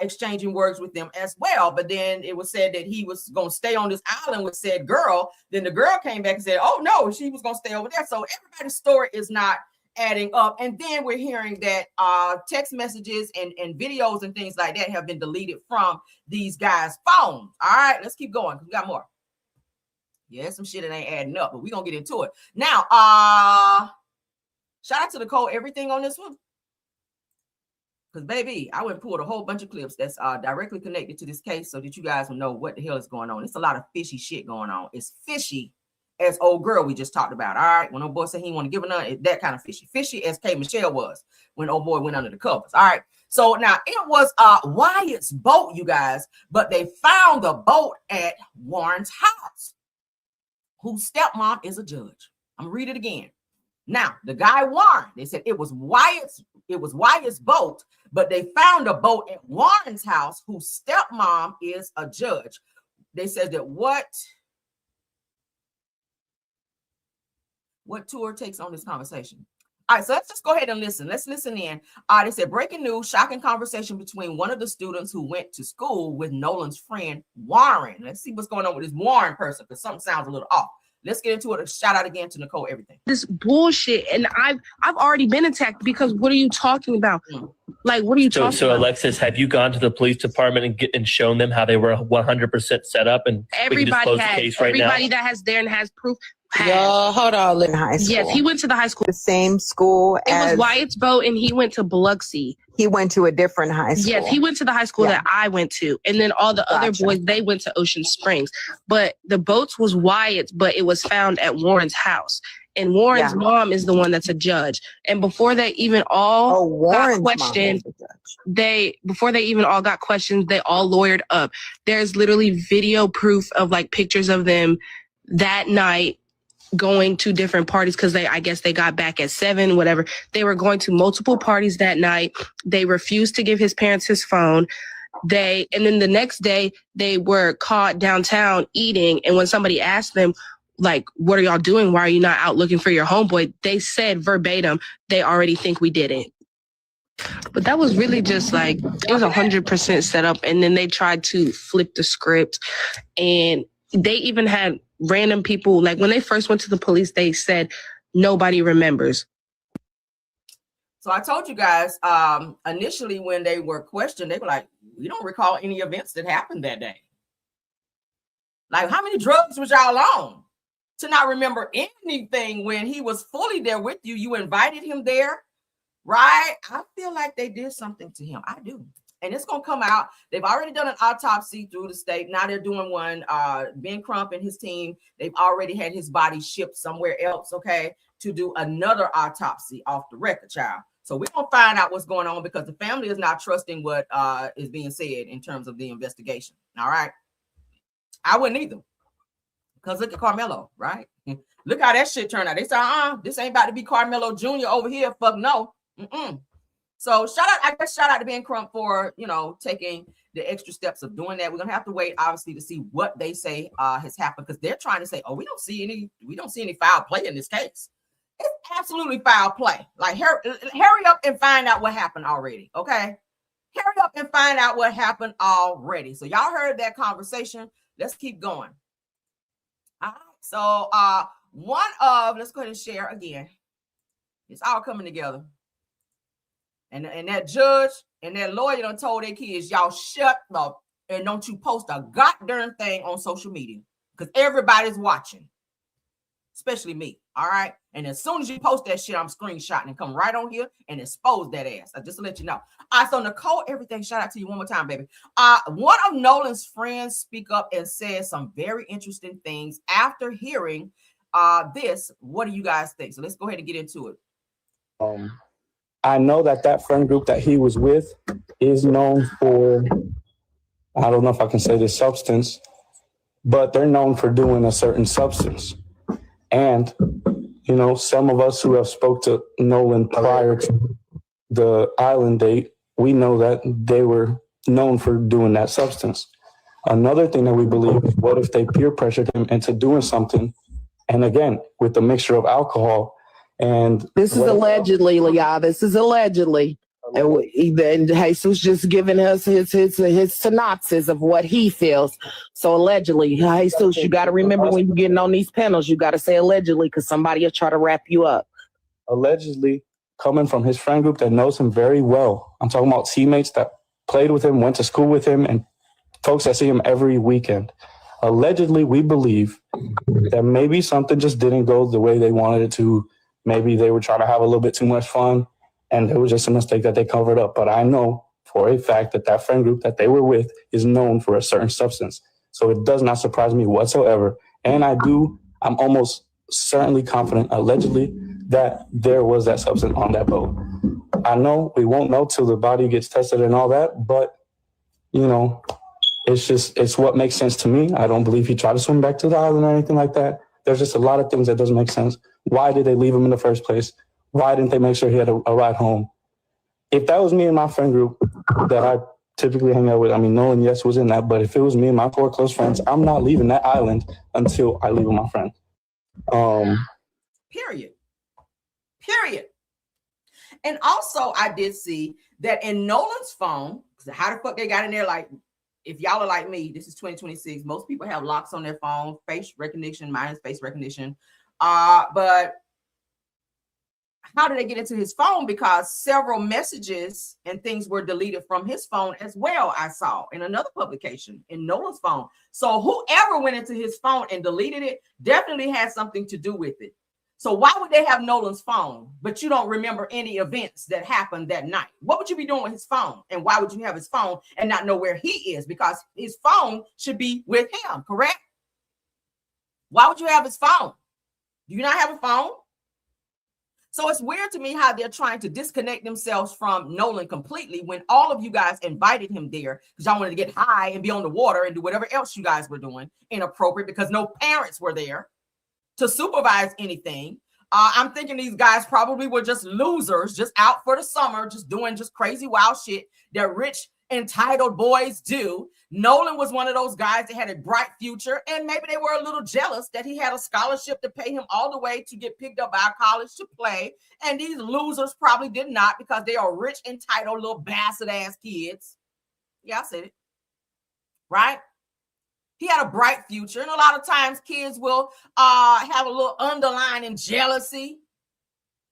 exchanging words with them as well. But then it was said that he was going to stay on this island with said girl. Then the girl came back and said, oh no, she was going to stay over there. So everybody's story is not adding up. And then we're hearing that text messages and videos and things like that have been deleted from these guys' phones. All right, let's keep going. We got more. Yeah, some shit that ain't adding up, but we're going to get into it. Now, shout out to Nicole, everything on this one. Because, baby, I went and pulled a whole bunch of clips that's directly connected to this case so that you guys will know what the hell is going on. It's a lot of fishy shit going on. It's fishy as old girl we just talked about. All right. When old boy said he want to give a nut, that kind of fishy. Fishy as K. Michelle was when old boy went under the covers. All right. So now it was Wyatt's boat, you guys, but they found the boat at Warren's house, whose stepmom is a judge. I'm gonna read it again. Now, the guy Warren, they said it was Wyatt's boat, but they found a boat at Warren's house, whose stepmom is a judge. They said that what tour takes on this conversation? All right, so let's just go ahead and listen. Let's listen in. They said, breaking news, shocking conversation between one of the students who went to school with Nolan's friend, Warren. Let's see what's going on with this Warren person, because something sounds a little off. Let's get into it. A shout out again to Nicole, everything. This bullshit, and I've already been attacked because what are you talking about? Like, what are you talking about? So Alexis, have you gone to the police department and shown them how they were 100% set up and everybody the case right everybody now? that has there and has proof. Y'all, hold on. In high school. Yes, he went to the high school. The same school It was Wyatt's boat, and he went to Biloxi. He went to a different high school. Yes, he went to the high school that I went to. And then all the other boys, they went to Ocean Springs. But the boats was Wyatt's, but it was found at Warren's house. And Warren's mom is the one that's a judge. And before they even all got questioned, before they even all got questioned, they all lawyered up. There's literally video proof of like pictures of them that night going to different parties, because I guess they got back at 7, whatever. They were going to multiple parties that night. They refused to give his parents his phone. And then the next day they were caught downtown eating. And when somebody asked them, like, what are y'all doing? Why are you not out looking for your homeboy? They said verbatim, they already think we did it. But that was really just like, it was 100% set up. And then they tried to flip the script, and they even had random people, like when they first went to the police, they said nobody remembers. So I told you guys initially when they were questioned, they were like, we don't recall any events that happened that day. Like, how many drugs was y'all on to not remember anything when he was fully there with you? You invited him there, right? I feel like they did something to him. I do. And it's going to come out. They've already done an autopsy through the state. Now they're doing one. Ben Crump and his team, they've already had his body shipped somewhere else, okay, to do another autopsy off the record, child. So we're going to find out what's going on, because the family is not trusting what is being said in terms of the investigation. All right. I wouldn't either. Because look at Karmleo, right? Look how that shit turned out. They said, this ain't about to be Karmleo Jr. over here. Fuck no. So shout out to Ben Crump for, you know, taking the extra steps of doing that. We're gonna have to wait, obviously, to see what they say has happened, because they're trying to say, oh, we don't see any foul play in this case. It's absolutely foul play. Like, hurry up and find out what happened already. Okay, hurry up and find out what happened already. So y'all heard that conversation. Let's keep going. All right. So let's go ahead and share again. It's all coming together. And that judge and that lawyer done told their kids, y'all shut up and don't you post a goddamn thing on social media, because everybody's watching, especially me. All right. And as soon as you post that shit, I'm screenshotting and come right on here and expose that ass. Just to let you know. All right. So Nicole, everything, shout out to you one more time, baby. One of Nolan's friends speak up and said some very interesting things after hearing this. What do you guys think? So let's go ahead and get into it. I know that friend group that he was with is known for, I don't know if I can say this substance, but they're known for doing a certain substance. And, you know, some of us who have spoke to Nolan prior to the island date, we know that they were known for doing that substance. Another thing that we believe is, what if they peer pressured him into doing something? And again, with the mixture of alcohol. And this is allegedly, y'all. This is allegedly. And Jesus just giving us his synopsis of what he feels. So allegedly, Jesus, you got to remember when you're getting on these panels, you got to say allegedly, because somebody will try to wrap you up. Allegedly, coming from his friend group that knows him very well. I'm talking about teammates that played with him, went to school with him, and folks that see him every weekend. Allegedly, we believe that maybe something just didn't go the way they wanted it to. Maybe they were trying to have a little bit too much fun, and it was just a mistake that they covered up. But I know for a fact that friend group that they were with is known for a certain substance. So it does not surprise me whatsoever. And I'm almost certainly confident, allegedly, that there was that substance on that boat. I know we won't know till the body gets tested and all that, but, you know, it's what makes sense to me. I don't believe he tried to swim back to the island or anything like that. There's just a lot of things that doesn't make sense. Why did they leave him in the first place? Why didn't they make sure he had a ride home? If that was me and my friend group that I typically hang out with, I mean, Nolan, yes, was in that, but if it was me and my 4 close friends, I'm not leaving that island until I leave with my friend. Period. And also, I did see that in Nolan's phone, how the fuck they got in there? Like, if y'all are like me, this is 2026. Most people have locks on their phone, face recognition, mine is face recognition. But how did they get into his phone? Because several messages and things were deleted from his phone as well. I saw in another publication in Nolan's phone. So whoever went into his phone and deleted it definitely had something to do with it. So why would they have Nolan's phone, but you don't remember any events that happened that night? What would you be doing with his phone? And why would you have his phone and not know where he is? Because his phone should be with him, correct? Why would you have his phone? Do you not have a phone? So it's weird to me how they're trying to disconnect themselves from Nolan completely when all of you guys invited him there because y'all wanted to get high and be on the water and do whatever else you guys were doing inappropriate because no parents were there to supervise anything. I'm thinking these guys probably were just losers, just out for the summer, just doing just crazy wild shit that rich, entitled boys do. Nolan was one of those guys that had a bright future, and maybe they were a little jealous that he had a scholarship to pay him all the way to get picked up by a college to play. And these losers probably did not because they are rich, entitled little bastard ass kids. Yeah, I said it. Right? He had a bright future, and a lot of times kids will have a little underlying jealousy,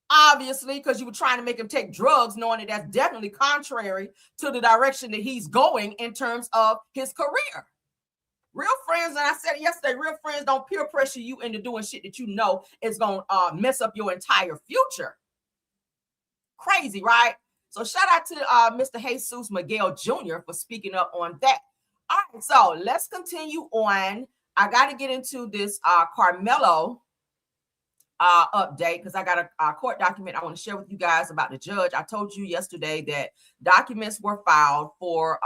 obviously, because you were trying to make him take drugs, knowing that that's definitely contrary to the direction that he's going in terms of his career. Real friends, and I said it yesterday, real friends don't peer pressure you into doing shit that you know is going to mess up your entire future. Crazy, right? So shout out to Mr. Jesus Miguel Jr. for speaking up on that. All right, so let's continue on. I got to get into this Karmleo update because I got a court document I want to share with you guys about the judge. I told you yesterday that documents were filed for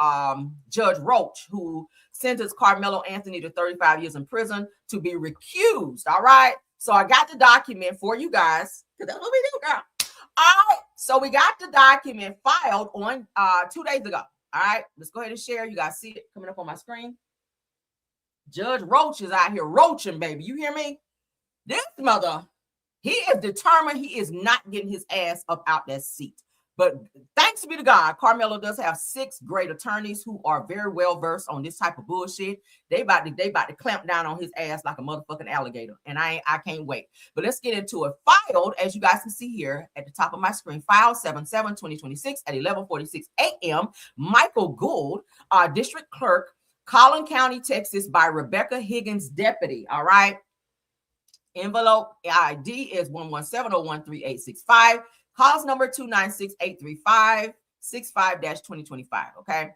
Judge Roach, who sentenced Karmleo Anthony to 35 years in prison to be recused. All right, so I got the document for you guys because that's what we do, girl. All right, so we got the document filed on 2 days ago. All right, let's go ahead and share. You guys see it coming up on my screen. Judge Roach is out here roaching, baby. You hear me? This mother, he is determined he is not getting his ass up out that seat. But thanks be to God, Karmleo does have 6 great attorneys who are very well versed on this type of bullshit. They about to clamp down on his ass like a motherfucking alligator, and I can't wait. But let's get into it. Filed, as you guys can see here at the top of my screen, file 7/7/2026 at 11:46 a.m. Michael Gould, District Clerk, Collin County, Texas, by Rebecca Higgins, Deputy. All right. Envelope ID is 117013865. Cause number 296-835-65-2025. Okay.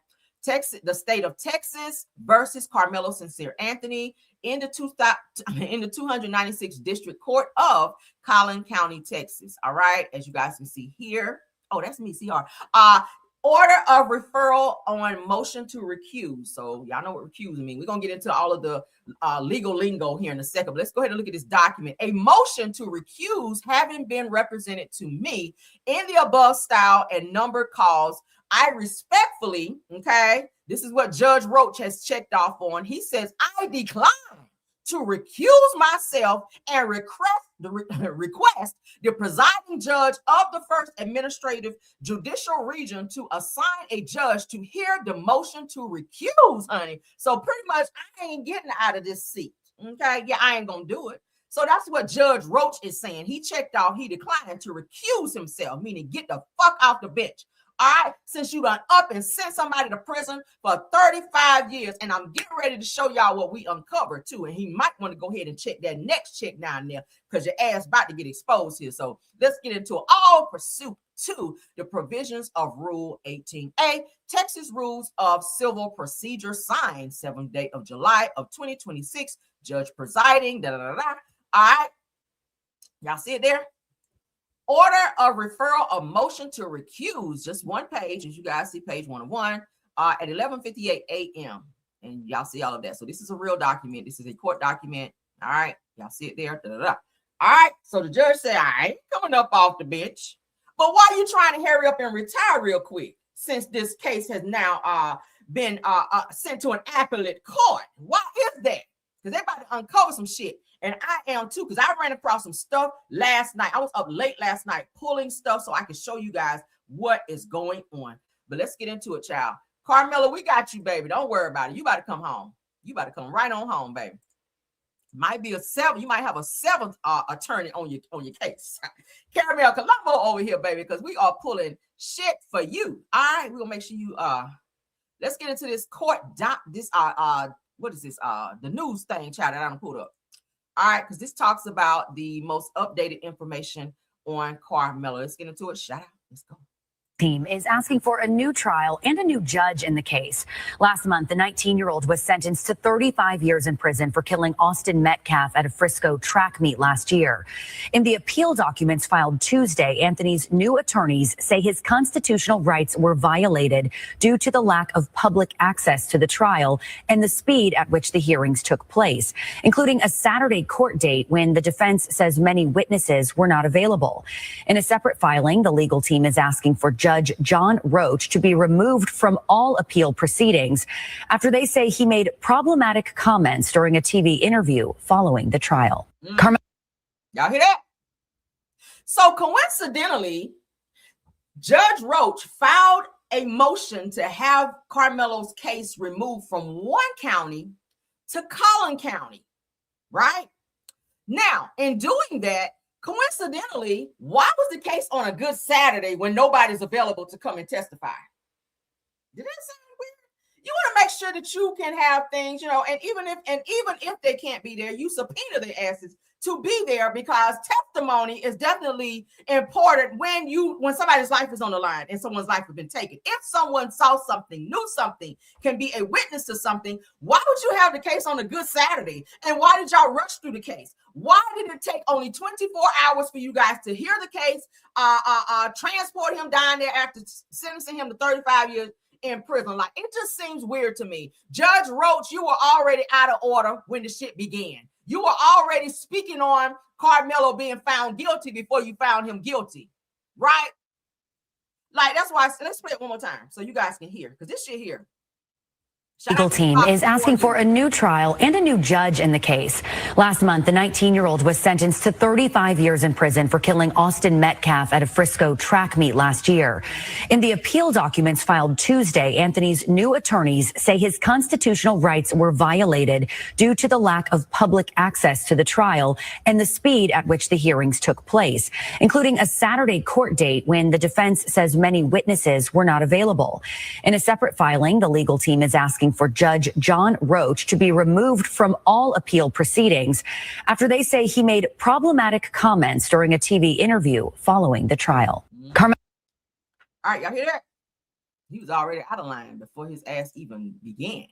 Texas, the state of Texas versus Karmleo Sincere Anthony in the 296th District Court of Collin County, Texas. All right. As you guys can see here. Oh, that's me, CR. Order of referral on motion to recuse. So y'all know what recusing means. We're going to get into all of the legal lingo here in a second. But let's go ahead and look at this document. A motion to recuse having been represented to me in the above style and number cause, I respectfully, okay, this is what Judge Roach has checked off on. He says, I decline to recuse myself and request the presiding judge of the First Administrative Judicial Region to assign a judge to hear the motion to recuse, honey. So pretty much I ain't getting out of this seat. Okay. Yeah, I ain't gonna do it. So that's what Judge Roach is saying. He checked off, he declined to recuse himself, meaning get the fuck off the bench. All right, since you done up and sent somebody to prison for 35 years, and I'm getting ready to show y'all what we uncovered too, and he might want to go ahead and check that next check down there because your ass about to get exposed here. So let's get into all pursuit to the provisions of Rule 18A, Texas Rules of Civil Procedure, signed 7th day of July of 2026. Judge presiding. All right, y'all see it there? Order of referral of motion to recuse, just one page, as you guys see, page 101, at 11:58 a.m. And y'all see all of that. So this is a real document. This is a court document. All right, y'all see it there. All right, so the judge said, I ain't coming up off the bench. But why are you trying to hurry up and retire real quick, since this case has now been sent to an appellate court? Why is that? Because they're about to uncover some shit. And I am too, because I ran across some stuff last night. I was up late last night pulling stuff so I can show you guys what is going on. But let's get into it, child. Karmleo, we got you, baby. Don't worry about it. You about to come home. You about to come right on home, baby. Might be a 7th. You might have a 7th attorney on your case. Karmleo Colombo over here, baby, because we are pulling shit for you. All right, we're gonna make sure you let's get into this court what is this? The news thing, child, that I done pulled up. All right, because this talks about the most updated information on Karmleo. Let's get into it. Shout out. Let's go. Team is asking for a new trial and a new judge in the case. Last month, the 19-year-old was sentenced to 35 years in prison for killing Austin Metcalf at a Frisco track meet last year. In the appeal documents filed Tuesday, Anthony's new attorneys say his constitutional rights were violated due to the lack of public access to the trial and the speed at which the hearings took place, including a Saturday court date when the defense says many witnesses were not available. In a separate filing, the legal team is asking for Judge John Roach to be removed from all appeal proceedings after they say he made problematic comments during a TV interview following the trial. Y'all hear that? So coincidentally, Judge Roach filed a motion to have Karmleo's case removed from one county to Collin County, right? Now, in doing that, coincidentally, why was the case on a good Saturday when nobody's available to come and testify? Did that sound weird? You want to make sure that you can have things, you know, and even if they can't be there, you subpoena their asses to be there, because testimony is definitely important when somebody's life is on the line and someone's life has been taken. If someone saw something, knew something, can be a witness to something, why would you have the case on a good Saturday? And why did y'all rush through the case? Why did it take only 24 hours for you guys to hear the case, transport him down there after sentencing him to 35 years in prison? Like, it just seems weird to me. Judge Roach, you were already out of order when the shit began. You were already speaking on Karmleo being found guilty before you found him guilty. right? Like, that's why, let's play it one more time so you guys can hear, because this shit here. Legal team is asking for a new trial and a new judge in the case. Last month, the 19-year-old was sentenced to 35 years in prison for killing Austin Metcalf at a Frisco track meet last year. In the appeal documents filed Tuesday, Anthony's new attorneys say his constitutional rights were violated due to the lack of public access to the trial and the speed at which the hearings took place, including a Saturday court date when the defense says many witnesses were not available. In a separate filing, the legal team is asking for Judge John Roach to be removed from all appeal proceedings after they say he made problematic comments during a TV interview following the trial. All right, y'all hear that? He was already out of line before his ass even began.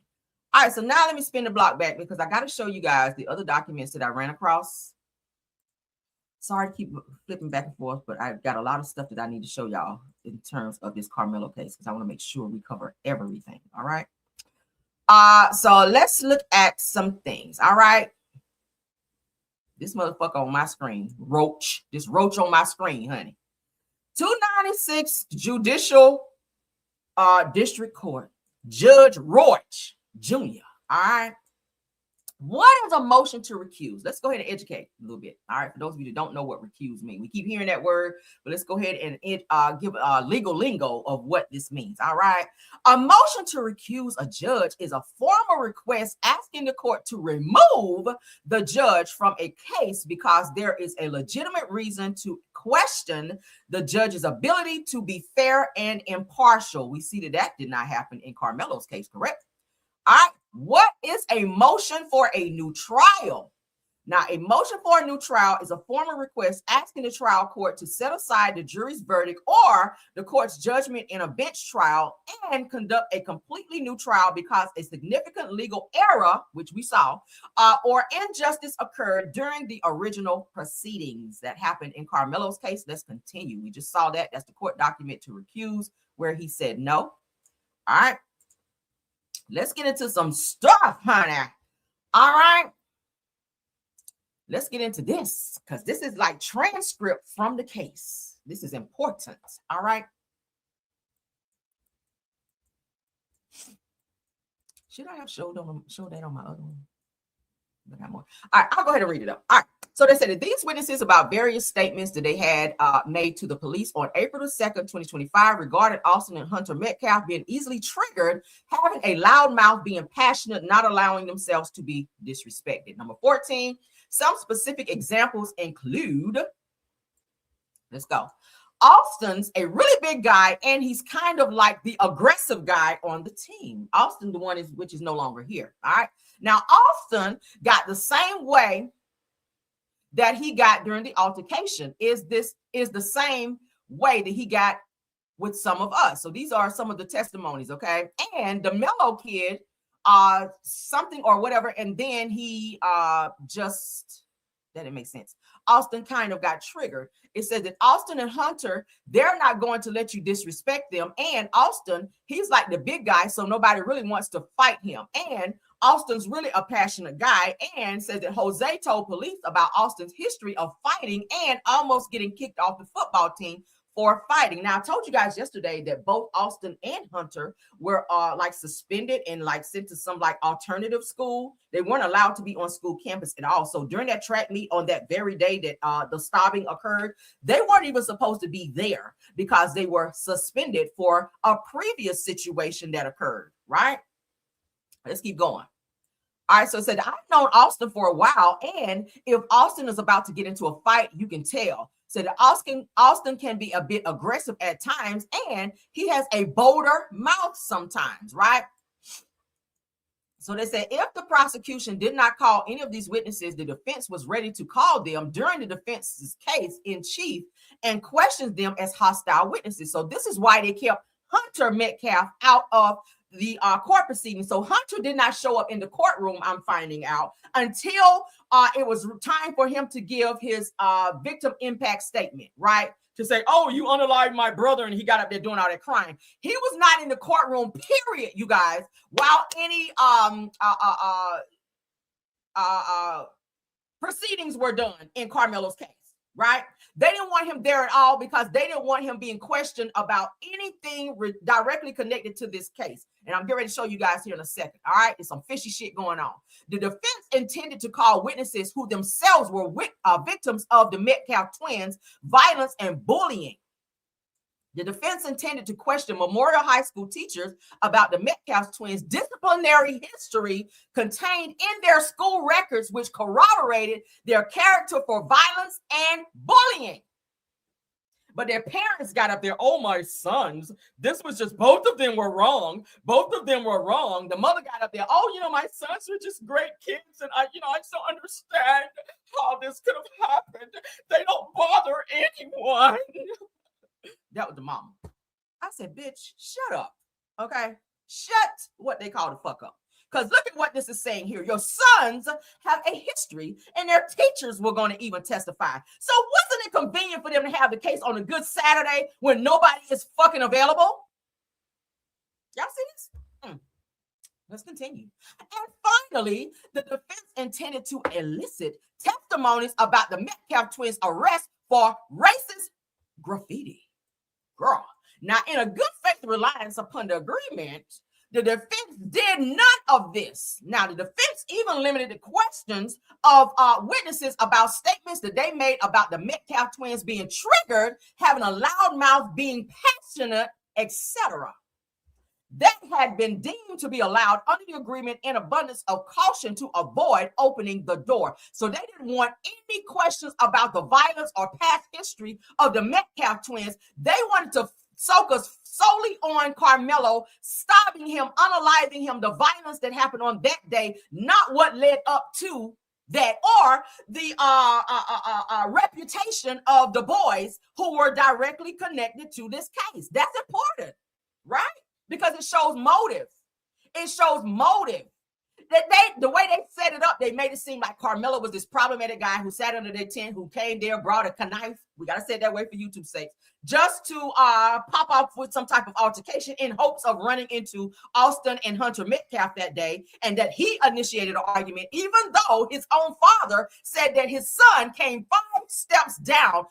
All right, so now let me spin the block back because I got to show you guys the other documents that I ran across. Sorry to keep flipping back and forth, but I've got a lot of stuff that I need to show y'all in terms of this Karmleo case because I want to make sure we cover everything. All right. So let's look at some things. All right. This motherfucker on my screen, Roach. This Roach on my screen, honey. 296 Judicial District Court. Judge Roach Jr. All right. What is a motion to recuse? Let's go ahead and educate a little bit. All right. For those of you that don't know what recuse means, we keep hearing that word, but let's go ahead and give a legal lingo of what this means. All right. A motion to recuse a judge is a formal request asking the court to remove the judge from a case because there is a legitimate reason to question the judge's ability to be fair and impartial. We see that did not happen in Karmleo's case, correct? All right. What is a motion for a new trial? Now, a motion for a new trial is a formal request asking the trial court to set aside the jury's verdict or the court's judgment in a bench trial and conduct a completely new trial because a significant legal error, which we saw, or injustice occurred during the original proceedings that happened in Karmleo's case. Let's continue. We just saw that. That's the court document to recuse where he said no. All right. Let's get into some stuff, honey. All right. Let's get into this because this is like transcript from the case. This is important. All right. Should I have showed that on my other one? I got more. All right, I'll go ahead and read it up. All right. So they said that these witnesses about various statements that they had made to the police on April the 2nd, 2025 regarding Austin and Hunter Metcalf being easily triggered, having a loud mouth, being passionate, not allowing themselves to be disrespected. Number 14, some specific examples include, let's go. Austin's a really big guy, and he's kind of like the aggressive guy on the team. Austin, the one which is no longer here. All right. Now, Austin got the same way that he got during the altercation is the same way that he got with some of us. So these are some of the testimonies, okay? And the Mellow kid, something or whatever, and then he that didn't make sense. Austin kind of got triggered. It says that Austin and Hunter, they're not going to let you disrespect them. And Austin, he's like the big guy, so nobody really wants to fight him. And Austin's really a passionate guy, and says that Jose told police about Austin's history of fighting and almost getting kicked off the football team for fighting. Now, I told you guys yesterday that both Austin and Hunter were like suspended and like sent to some like alternative school. They weren't allowed to be on school campus at all. So during that track meet on that very day that the stabbing occurred, they weren't even supposed to be there because they were suspended for a previous situation that occurred, right? Let's keep going. All right, so it said, I've known Austin for a while, and if Austin is about to get into a fight, you can tell. So that Austin can be a bit aggressive at times, and he has a bolder mouth sometimes, right? So they said, if the prosecution did not call any of these witnesses, the defense was ready to call them during the defense's case in chief and questioned them as hostile witnesses. So this is why they kept Hunter Metcalf out of the court proceedings. So Hunter did not show up in the courtroom, I'm finding out, until it was time for him to give his victim impact statement, right? To say, oh, you unalived my brother, and he got up there doing all that crying. He was not in the courtroom, period, you guys, while any proceedings were done in Karmleo's case. right? They didn't want him there at all because they didn't want him being questioned about anything directly connected to this case. And I'm getting ready to show you guys here in a second. All right, there's some fishy shit going on. The defense intended to call witnesses who themselves were victims of the Metcalf twins' violence and bullying. The defense intended to question Memorial High School teachers about the Metcalf twins' disciplinary history contained in their school records, which corroborated their character for violence and bullying. But their parents got up there, oh, my sons, this was just, both of them were wrong. Both of them were wrong. The mother got up there, oh, you know, my sons are just great kids. And I just don't understand how this could have happened. They don't bother anyone. That was the mama. I said, bitch, shut up. Okay? Shut what they call the fuck up. Because look at what this is saying here. Your sons have a history and their teachers were going to even testify. So wasn't it convenient for them to have the case on a good Saturday when nobody is fucking available? Y'all see this? Let's continue. And finally, the defense intended to elicit testimonies about the Metcalf twins' arrest for racist graffiti. Girl. Now, in a good faith reliance upon the agreement, the defense did none of this. Now, the defense even limited the questions of witnesses about statements that they made about the Metcalf twins being triggered, having a loud mouth, being passionate, etc. That had been deemed to be allowed under the agreement in abundance of caution to avoid opening the door. So they didn't want any questions about the violence or past history of the Metcalf twins. They wanted to focus solely on Karmleo, stopping him, unaliving him, the violence that happened on that day, not what led up to that, or the reputation of the boys who were directly connected to this case. That's important, right? Because it shows motive. It shows motive. That the way they set it up, they made it seem like Karmleo was this problematic guy who sat under their tent, who came there, brought a knife. We got to say it that way for YouTube sakes, just to pop off with some type of altercation in hopes of running into Austin and Hunter Metcalf that day, and that he initiated an argument, even though his own father said that his son came 5 steps down,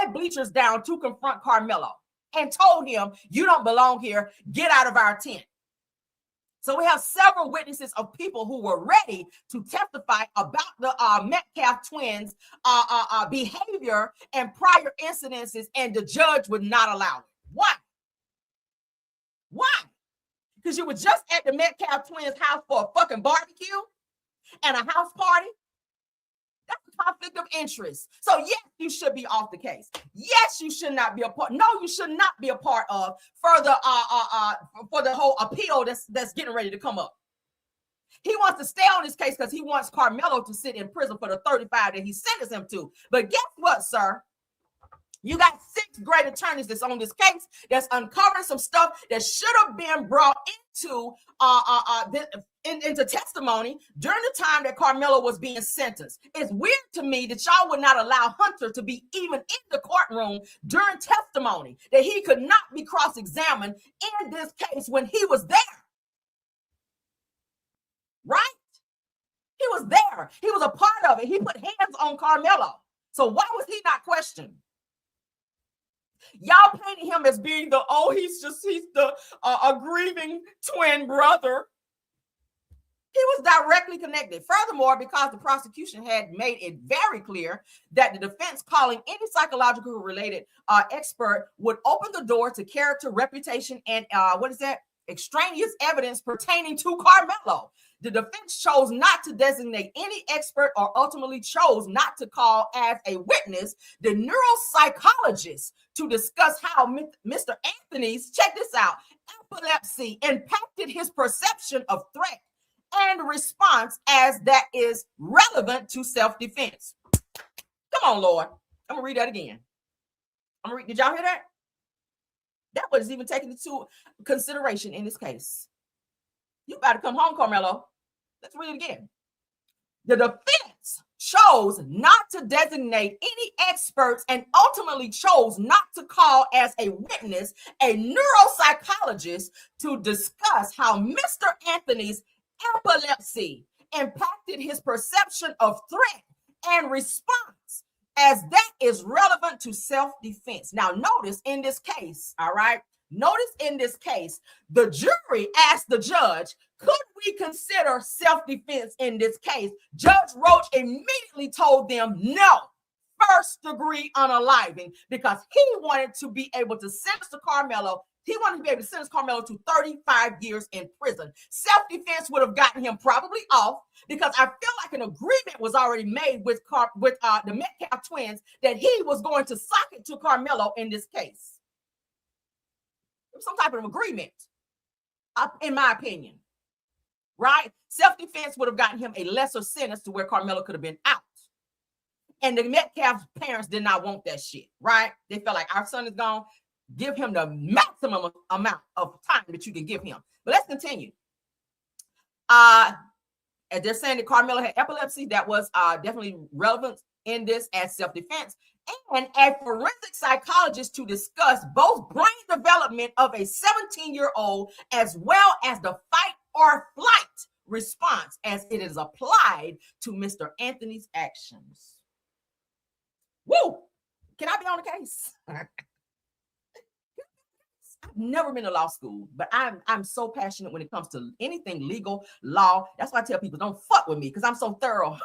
5 bleachers down to confront Karmleo and told him, you don't belong here, get out of our tent. So we have several witnesses of people who were ready to testify about the Metcalf twins' behavior and prior incidences, and the judge would not allow it. Why? Why? Because you were just at the Metcalf twins' house for a fucking barbecue and a house party? That's a conflict of interest. So yes, you should be off the case. Yes, you should not be a part. No, you should not be a part of further for the whole appeal that's getting ready to come up. He wants to stay on this case because he wants Karmleo to sit in prison for the 35 that he sentenced him to. But guess what, sir? You got 6 great attorneys that's on this case that's uncovering some stuff that should have been brought into testimony during the time that Karmleo was being sentenced. It's weird to me that y'all would not allow Hunter to be even in the courtroom during testimony, that he could not be cross-examined in this case when he was there. Right? He was there. He was a part of it. He put hands on Karmleo. So why was he not questioned? Y'all painted him as being he's the grieving twin brother. He was directly connected. Furthermore, because the prosecution had made it very clear that the defense calling any psychological related expert would open the door to character, reputation, and extraneous evidence pertaining to Karmleo. The defense chose not to designate any expert, or ultimately chose not to call as a witness the neuropsychologist to discuss how Mr. Anthony's, check this out, epilepsy impacted his perception of threat and response, as that is relevant to self-defense. Come on, Lord. I'm going to read that again. Did y'all hear that? That was even taken into consideration in this case. You got to come home, Karmleo. Let's read it again. The defense chose not to designate any experts and ultimately chose not to call as a witness a neuropsychologist to discuss how Mr. Anthony's epilepsy impacted his perception of threat and response, as that is relevant to self-defense. Now, notice in this case, all right, notice in this case, the jury asked the judge, could we consider self-defense in this case? Judge Roach immediately told them no, first-degree unaliving, because he wanted to be able to sentence Karmleo. He wanted to be able to sentence Karmleo to 35 years in prison. Self-defense would have gotten him probably off, because I feel like an agreement was already made with the Metcalf twins that he was going to sock it to Karmleo in this case. Some type of agreement, in my opinion, right? Self-defense would have gotten him a lesser sentence to where Karmleo could have been out. And the Metcalf parents did not want that shit, right? They felt like our son is gone. Give him the maximum amount of time that you can give him. But let's continue. As they're saying that Karmleo had epilepsy, that was definitely relevant in this as self-defense. And a forensic psychologist to discuss both brain development of a 17-year-old as well as the fight or flight response as it is applied to Mr. Anthony's actions. Woo! Can I be on the case? I've never been to law school, but I'm so passionate when it comes to anything legal, law. That's why I tell people don't fuck with me, because I'm so thorough.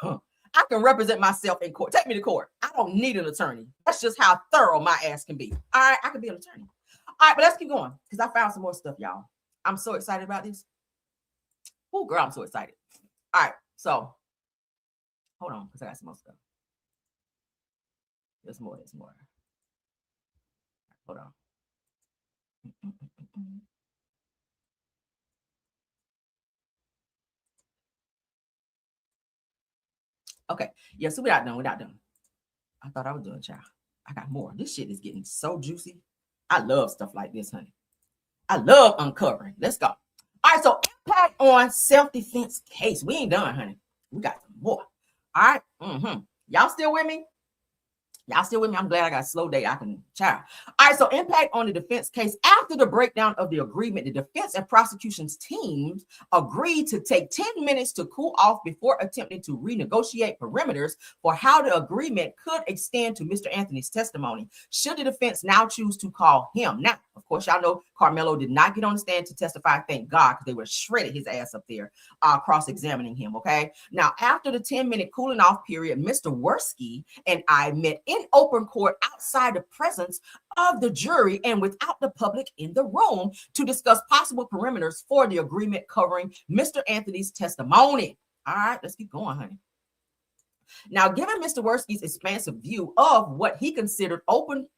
I can represent myself in court. Take me to court. I don't need an attorney. That's just how thorough my ass can be. All right, I can be an attorney. All right, but let's keep going, because I found some more stuff, y'all. I'm so excited about this. Oh, girl, I'm so excited. All right, so hold on, because I got some more stuff. There's more. Hold on. Okay, yeah, so we're not done. I thought I was doing, child. I got more. This shit is getting so juicy. I love stuff like this, honey. I love uncovering. Let's go. All right, so impact on self-defense case. We ain't done, honey. We got some more. All right. Y'all still with me? I'm glad I got a slow day. I can chat. All right, so impact on the defense case. After the breakdown of the agreement, the defense and prosecution's teams agreed to take 10 minutes to cool off before attempting to renegotiate perimeters for how the agreement could extend to Mr. Anthony's testimony, should the defense now choose to call him. Now, of course, y'all know Karmleo did not get on the stand to testify, thank God, because they would have shredded his ass up there, cross-examining him, okay? Now, after the 10-minute cooling off period, Mr. Worski and I met in open court outside the presence of the jury and without the public in the room to discuss possible perimeters for the agreement covering Mr. Anthony's testimony. All right, let's keep going, honey. Now, given Mr. Worski's expansive view of what he considered open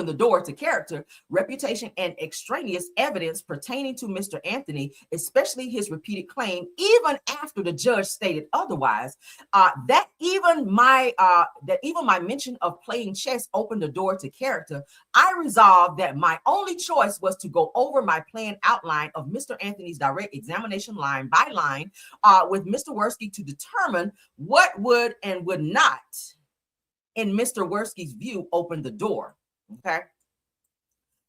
the door to character, reputation, and extraneous evidence pertaining to Mr. Anthony, especially his repeated claim, even after the judge stated otherwise, that even my mention of playing chess opened the door to character, I resolved that my only choice was to go over my planned outline of Mr. Anthony's direct examination line by line with Mr. Worski to determine what would and would not, in Mr. Worski's view, open the door. Okay.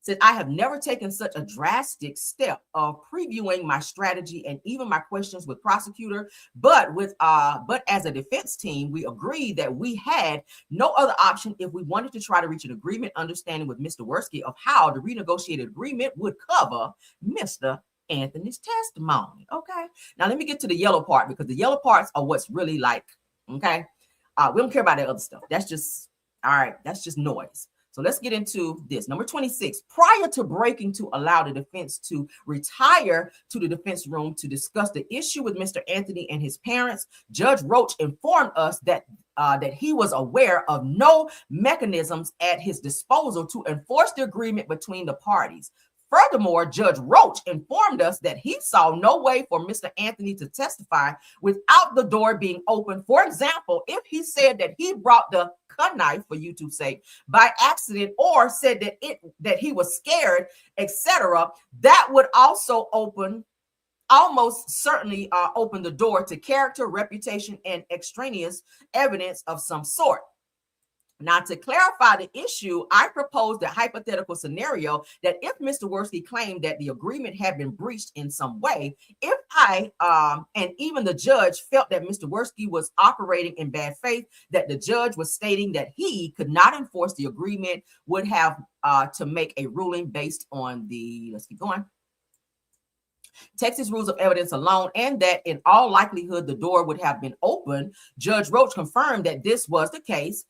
Said, I have never taken such a drastic step of previewing my strategy and even my questions with prosecutor, but as a defense team, we agreed that we had no other option if we wanted to try to reach an agreement understanding with Mr. Worski of how the renegotiated agreement would cover Mr. Anthony's testimony. Okay. Now let me get to the yellow part, because the yellow parts are what's really like, okay. We don't care about that other stuff. That's just, all right. That's just noise. So let's get into this. Number 26, prior to breaking to allow the defense to retire to the defense room to discuss the issue with Mr. Anthony and his parents, Judge Roach informed us that he was aware of no mechanisms at his disposal to enforce the agreement between the parties. Furthermore, Judge Roach informed us that he saw no way for Mr. Anthony to testify without the door being open. For example, if he said that he brought the knife, for YouTube's sake, by accident, or said that he was scared, etc., that would also almost certainly open the door to character, reputation, and extraneous evidence of some sort. Now, to clarify the issue, I proposed a hypothetical scenario that if Mr. Worski claimed that the agreement had been breached in some way, if I and even the judge felt that Mr. Worski was operating in bad faith, that the judge was stating that he could not enforce the agreement, would have to make a ruling based on the, let's keep going, Texas rules of evidence alone, and that in all likelihood the door would have been open. Judge Roach confirmed that this was the case.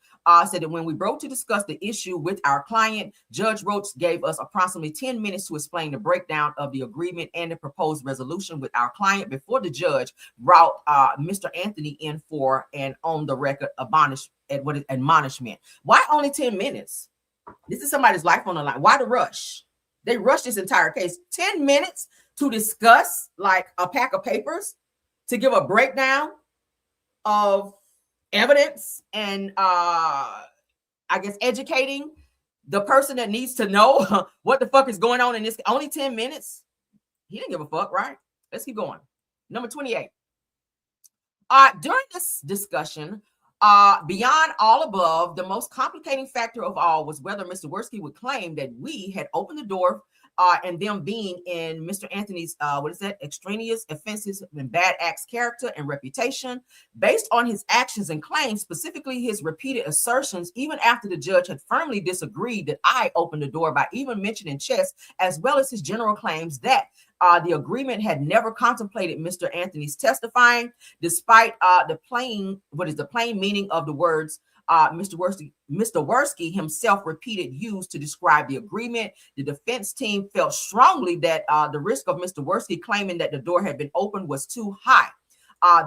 Said that when we broke to discuss the issue with our client, Judge Roach gave us approximately 10 minutes to explain the breakdown of the agreement and the proposed resolution with our client before the judge brought Mr. Anthony in for an on the record admonishment. Why only 10 minutes? This is somebody's life on the line. Why the rush? They rushed this entire case. 10 minutes to discuss like a pack of papers, to give a breakdown of evidence and I guess educating the person that needs to know what the fuck is going on in this. Only 10 minutes. He didn't give a fuck, right? Let's keep going. Number 28. During this discussion, beyond all above, the most complicating factor of all was whether Mr. Worski would claim that we had opened the door and them being in Mr. Anthony's, extraneous offenses and bad acts, character and reputation, based on his actions and claims, specifically his repeated assertions, even after the judge had firmly disagreed that I opened the door by even mentioning chess, as well as his general claims that the agreement had never contemplated Mr. Anthony's testifying, despite the plain meaning of the words Mr. Worski himself repeated used to describe the agreement. The defense team felt strongly that the risk of Mr. Worski claiming that the door had been opened was too high.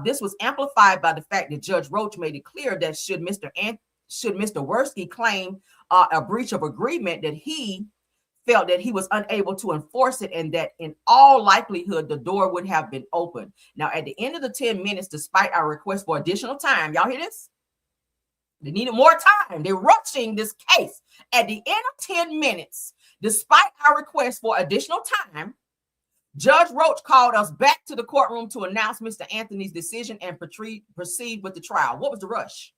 This was amplified by the fact that Judge Roach made it clear that should Mr. Worski claim a breach of agreement, that he felt that he was unable to enforce it and that in all likelihood the door would have been open. Now, at the end of the 10 minutes, despite our request for additional time, y'all hear this? They needed more time. They're rushing this case. At the end of 10 minutes, despite our request for additional time, Judge Roach called us back to the courtroom to announce Mr. Anthony's decision and proceed with the trial. What was the rush?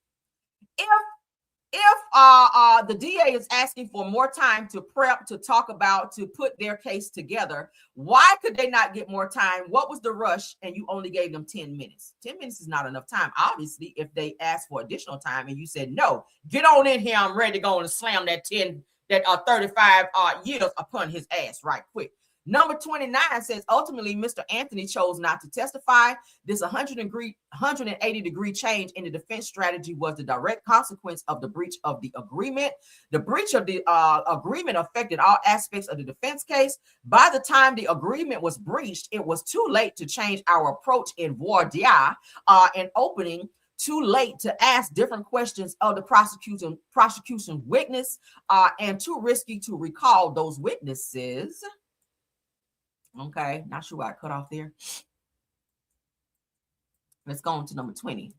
If the DA is asking for more time to prep, to talk about, to put their case together, why could they not get more time? What was the rush? And you only gave them 10 minutes. 10 minutes is not enough time. Obviously, if they asked for additional time and you said, no, get on in here, I'm ready to go and slam that 35 years upon his ass right quick. Number 29 says, ultimately, Mr. Anthony chose not to testify. This 180-degree change in the defense strategy was the direct consequence of the breach of the agreement. The breach of the agreement affected all aspects of the defense case. By the time the agreement was breached, it was too late to change our approach in voir dire and opening, too late to ask different questions of the prosecution witness, and too risky to recall those witnesses. Okay, not sure why I cut off there. Let's go on to number 20.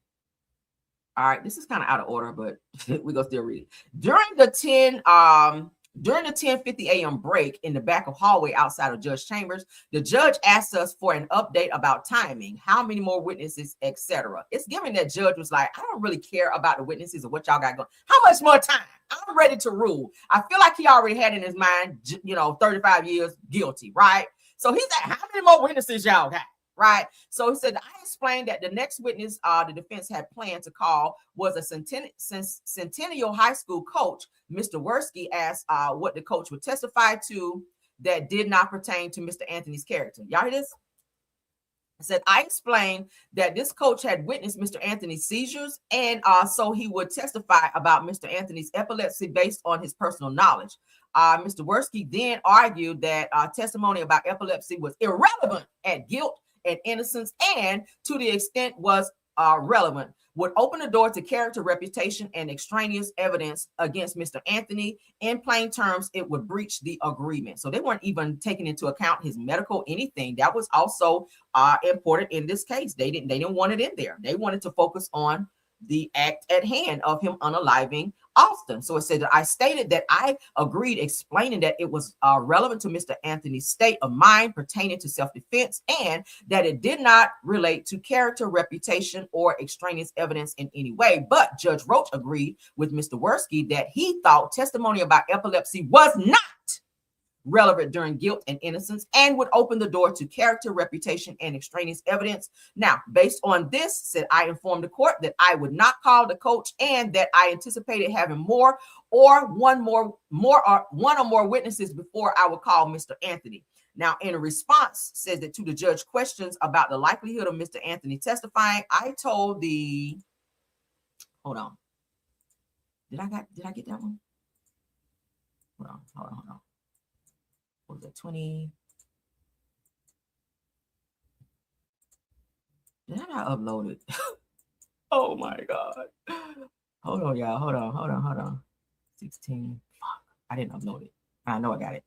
All right, this is kind of out of order, but we're gonna still read it. During the 10:50 a.m. break in the back of hallway outside of Judge Chambers, the judge asked us for an update about timing, how many more witnesses, etc. It's given that judge was like, I don't really care about the witnesses or what y'all got going. How much more time? I'm ready to rule. I feel like he already had in his mind, 35 years guilty, right? So he's like, how many more witnesses y'all got? Right. So he said, I explained that the next witness the defense had planned to call was a Centennial High School coach. Mr. Worski asked what the coach would testify to that did not pertain to Mr. Anthony's character. Y'all hear this? I said, I explained that this coach had witnessed Mr. Anthony's seizures, and so he would testify about Mr. Anthony's epilepsy based on his personal knowledge. Mr. Worski then argued that testimony about epilepsy was irrelevant at guilt and innocence, and to the extent was relevant, would open the door to character, reputation, and extraneous evidence against Mr. Anthony. In plain terms, it would breach the agreement. So they weren't even taking into account his medical anything. That was also important in this case. They didn't want it in there. They wanted to focus on the act at hand of him unaliving Austin. So it said that I stated that I agreed, explaining that it was relevant to Mr. Anthony's state of mind pertaining to self-defense, and that it did not relate to character, reputation, or extraneous evidence in any way. But Judge Roach agreed with Mr. Worski that he thought testimony about epilepsy was not relevant during guilt and innocence and would open the door to character, reputation, and extraneous evidence. Now, based on this, said I informed the court that I would not call the coach and that I anticipated having one or more witnesses before I would call Mr. Anthony. Now, in a response, says that to the judge questions about the likelihood of Mr. Anthony testifying, I told the, hold on. Did I get that one? Hold on. What was it, 20? Did I not upload it? Oh my God. Hold on, y'all. Hold on. 16. Fuck. I didn't upload it. I know I got it.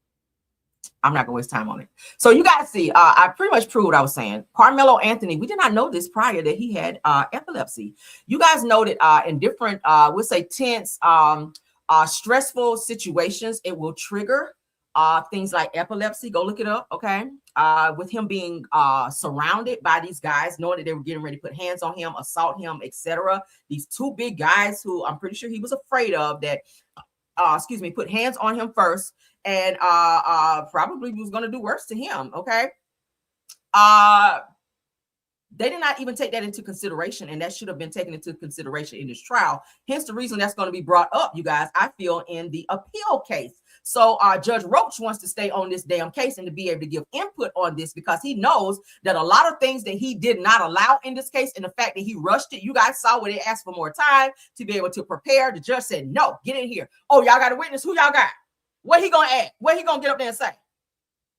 I'm not gonna waste time on it. So you guys see, I pretty much proved what I was saying. Karmleo Anthony, we did not know this prior that he had epilepsy. You guys noted in different, we'll say tense, stressful situations, it will trigger things like epilepsy. Go look it up, okay? With him being surrounded by these guys, knowing that they were getting ready to put hands on him, assault him, etc. These two big guys who I'm pretty sure he was afraid of that, put hands on him first and probably was going to do worse to him, okay? They did not even take that into consideration, and that should have been taken into consideration in this trial. Hence the reason that's going to be brought up, you guys, I feel, in the appeal case. So Judge Roach wants to stay on this damn case and to be able to give input on this because he knows that a lot of things that he did not allow in this case, and the fact that he rushed it, you guys saw where they asked for more time to be able to prepare. The judge said, no, get in here. Oh, y'all got a witness? Who y'all got? What he going to add? What he going to get up there and say?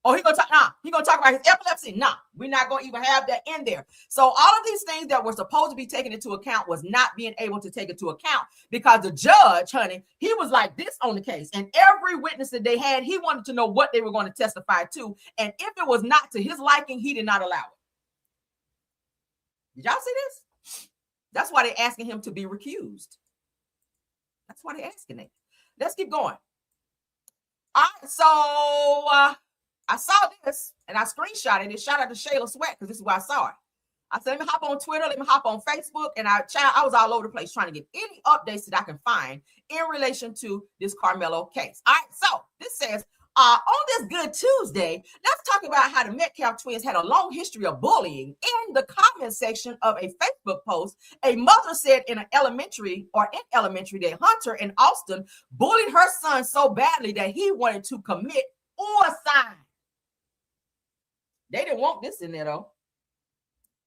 Oh, he gonna talk? Nah, he gonna talk about his epilepsy? Nah, we're not gonna even have that in there. So all of these things that were supposed to be taken into account was not being able to take into account because the judge, honey, he was like this on the case, and every witness that they had, he wanted to know what they were going to testify to, and if it was not to his liking, he did not allow it. Did y'all see this? That's why they're asking him to be recused. That's why they're asking it. Let's keep going. All right, so I saw this and I screenshotted it. Shout out to Shayla Sweat because this is where I saw it. I said, let me hop on Twitter, let me hop on Facebook, and I was all over the place trying to get any updates that I can find in relation to this Karmleo case. All right, so this says, on this Good Tuesday, let's talk about how the Metcalf twins had a long history of bullying. In the comment section of a Facebook post, a mother said in elementary that Hunter and Austin bullied her son so badly that he wanted to commit suicide. They didn't want this in there, though.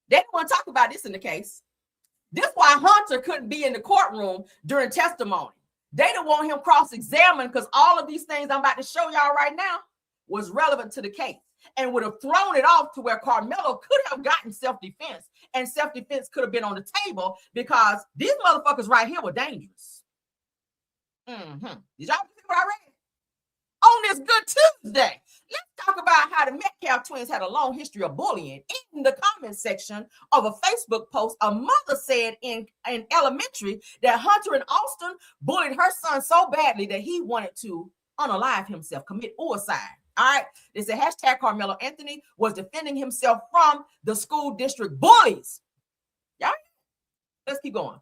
They didn't want to talk about this in the case. This is why Hunter couldn't be in the courtroom during testimony. They didn't want him cross-examined because all of these things I'm about to show y'all right now was relevant to the case and would have thrown it off to where Karmleo could have gotten self-defense, and self-defense could have been on the table because these motherfuckers right here were dangerous. Did y'all see what I read? On this Good Tuesday, let's talk about how the Metcalf twins had a long history of bullying. In the comment section of a Facebook post, a mother said in elementary that Hunter and Austin bullied her son so badly that he wanted to unalive himself, commit suicide. All right. They said hashtag Karmleo Anthony was defending himself from the school district bullies. Yeah. Let's keep going.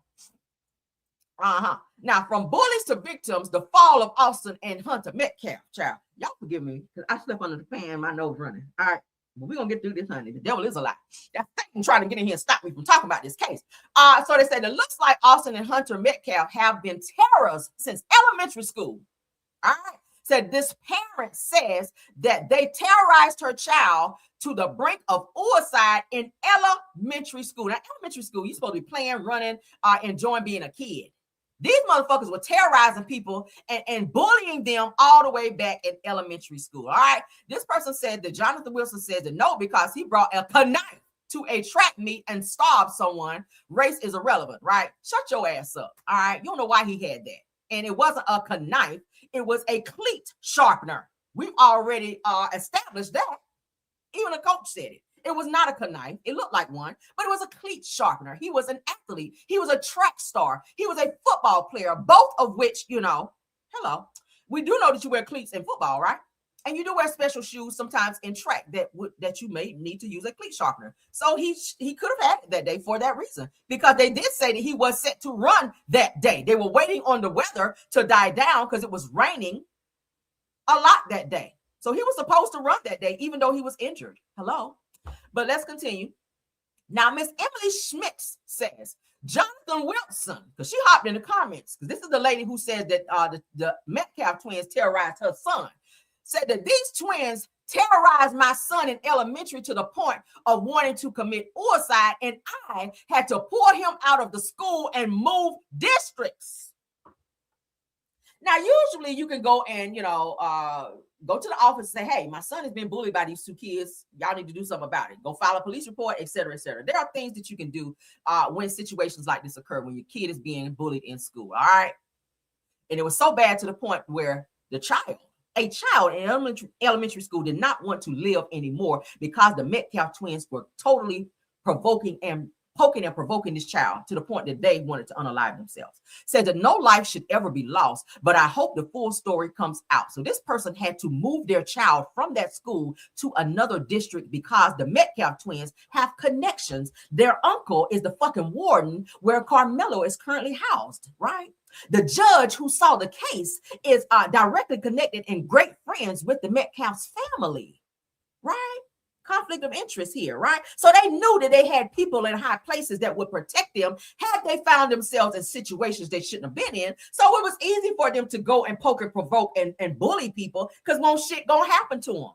Now, from bullies to victims, the fall of Austin and Hunter Metcalf. Child, y'all forgive me because I slept under the fan, my nose running. All right, but we're gonna get through this, honey. The devil is a lie. That's Satan trying to get in here and stop me from talking about this case. So they said it looks like Austin and Hunter Metcalf have been terrorists since elementary school. All right. Said this parent says that they terrorized her child to the brink of suicide in elementary school. Now, elementary school, you're supposed to be playing, running, enjoying being a kid. These motherfuckers were terrorizing people and bullying them all the way back in elementary school. All right. This person said that Jonathan Wilson says that no, because he brought a knife to a track meet and stabbed someone. Race is irrelevant, right? Shut your ass up. All right. You don't know why he had that. And it wasn't a knife. It was a cleat sharpener. We've already established that. Even the coach said it. It was not a knife. It looked like one, but it was a cleat sharpener. He was an athlete. He was a track star. He was a football player, both of which, hello. We do know that you wear cleats in football, right? And you do wear special shoes sometimes in track that you may need to use a cleat sharpener. So he could have had it that day for that reason, because they did say that he was set to run that day. They were waiting on the weather to die down because it was raining a lot that day. So he was supposed to run that day, even though he was injured. Hello. But let's continue. Now, Miss Emily Schmitz says, Jonathan Wilson, because she hopped in the comments, because this is the lady who said that the Metcalf twins terrorized her son, said that these twins terrorized my son in elementary to the point of wanting to commit suicide, and I had to pull him out of the school and move districts. Now, usually you can go and, go to the office and say, hey, my son has been bullied by these two kids. Y'all need to do something about it. Go file a police report, et cetera, et cetera. There are things that you can do when situations like this occur, when your kid is being bullied in school, all right? And it was so bad to the point where a child in elementary school did not want to live anymore because the Metcalf twins were totally poking and provoking this child to the point that they wanted to unalive themselves. Said that no life should ever be lost, but I hope the full story comes out. So this person had to move their child from that school to another district because the Metcalf twins have connections. Their uncle is the fucking warden where Karmleo is currently housed, right? The judge who saw the case is directly connected and great friends with the Metcalf's family, right? Conflict of interest here, right? So they knew that they had people in high places that would protect them had they found themselves in situations they shouldn't have been in. So it was easy for them to go and poke and provoke and bully people because won't shit gonna happen to them,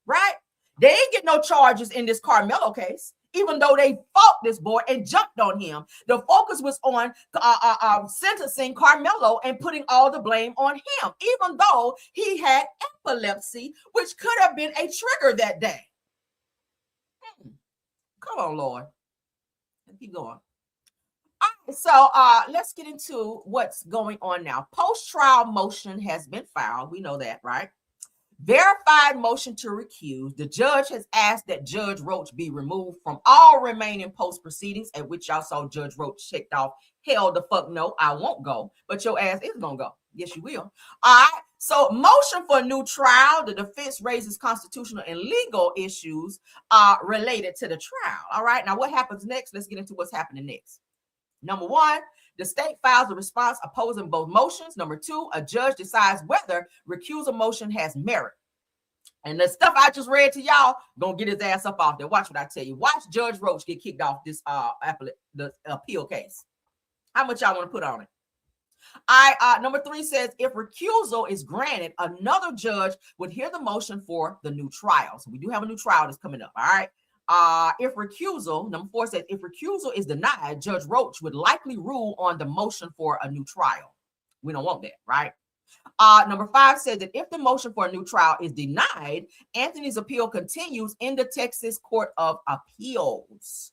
right? They ain't get no charges in this Karmleo case, even though they fought this boy and jumped on him. The focus was on sentencing Karmleo and putting all the blame on him, even though he had epilepsy, which could have been a trigger that day. Come on, Lord. Let's keep going. All right, so let's get into what's going on now. Post-trial motion has been filed. We know that, right? Verified motion to recuse. The judge has asked that Judge Roach be removed from all remaining post proceedings, at which y'all saw Judge Roach checked off. Hell the fuck no, I won't go. But your ass is gonna go. Yes, you will. All right. So motion for a new trial. The defense raises constitutional and legal issues related to the trial. All right. Now what happens next? Let's get into what's happening next. Number one, the state files a response opposing both motions. Number two, a judge decides whether recusal motion has merit. And the stuff I just read to y'all, gonna get his ass up off there. Watch what I tell you. Watch Judge Roach get kicked off this the appeal case. How much y'all want to put on it? Number three says if recusal is granted, another judge would hear the motion for the new trial. So we do have a new trial that's coming up. All right. If recusal, number four says if recusal is denied, Judge Roach would likely rule on the motion for a new trial. We don't want that, right? Number five says that if the motion for a new trial is denied, Anthony's appeal continues in the Texas Court of Appeals.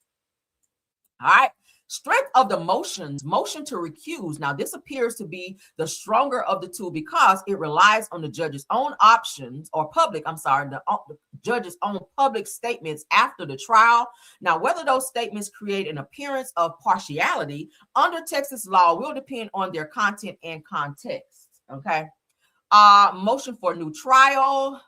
All right. Strength of the motion to recuse. Now, this appears to be the stronger of the two because it relies on the judge's own the judge's own public statements after the trial. Now, whether those statements create an appearance of partiality under Texas law will depend on their content and context. Okay. Motion for new trial.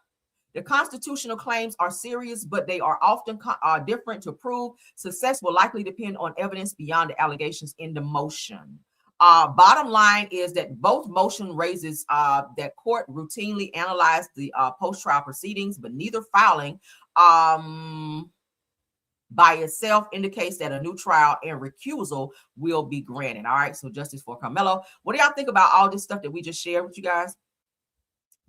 The constitutional claims are serious, but they are often different to prove. Success will likely depend on evidence beyond the allegations in the motion. Bottom line is that both motion raises that court routinely analyze the post-trial proceedings, but neither filing by itself indicates that a new trial and recusal will be granted. All right, so justice for Karmleo. What do y'all think about all this stuff that we just shared with you guys?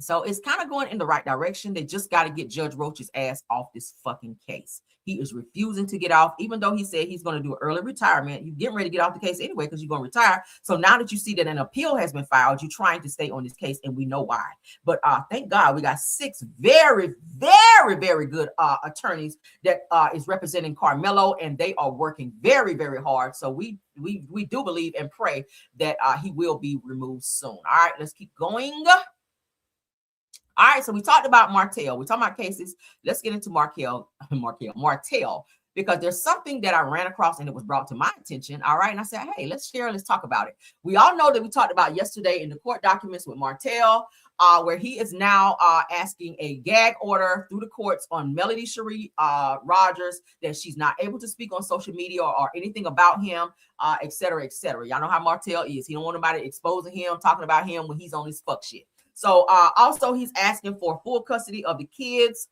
So it's kind of going in the right direction. They just got to get Judge Roach's ass off this fucking case. He is refusing to get off, even though he said he's going to do an early retirement. You're getting ready to get off the case anyway because you're going to retire. So now that you see that an appeal has been filed, you're trying to stay on this case, and we know why. But thank God we got 6 very, very, very good attorneys that is representing Karmleo, and they are working very, very hard. So we do believe and pray that he will be removed soon. All right, let's keep going. All right, so we talked about Martell. We're talking about cases. Let's get into Martell, because there's something that I ran across and it was brought to my attention. All right, and I said, hey, let's share, let's talk about it. We all know that we talked about yesterday in the court documents with Martell, where he is now asking a gag order through the courts on Melody Cherie Rogers, that she's not able to speak on social media or anything about him, et cetera, et cetera. Y'all know how Martell is. He don't want nobody exposing him, talking about him when he's on his fuck shit. So also he's asking for full custody of the kids.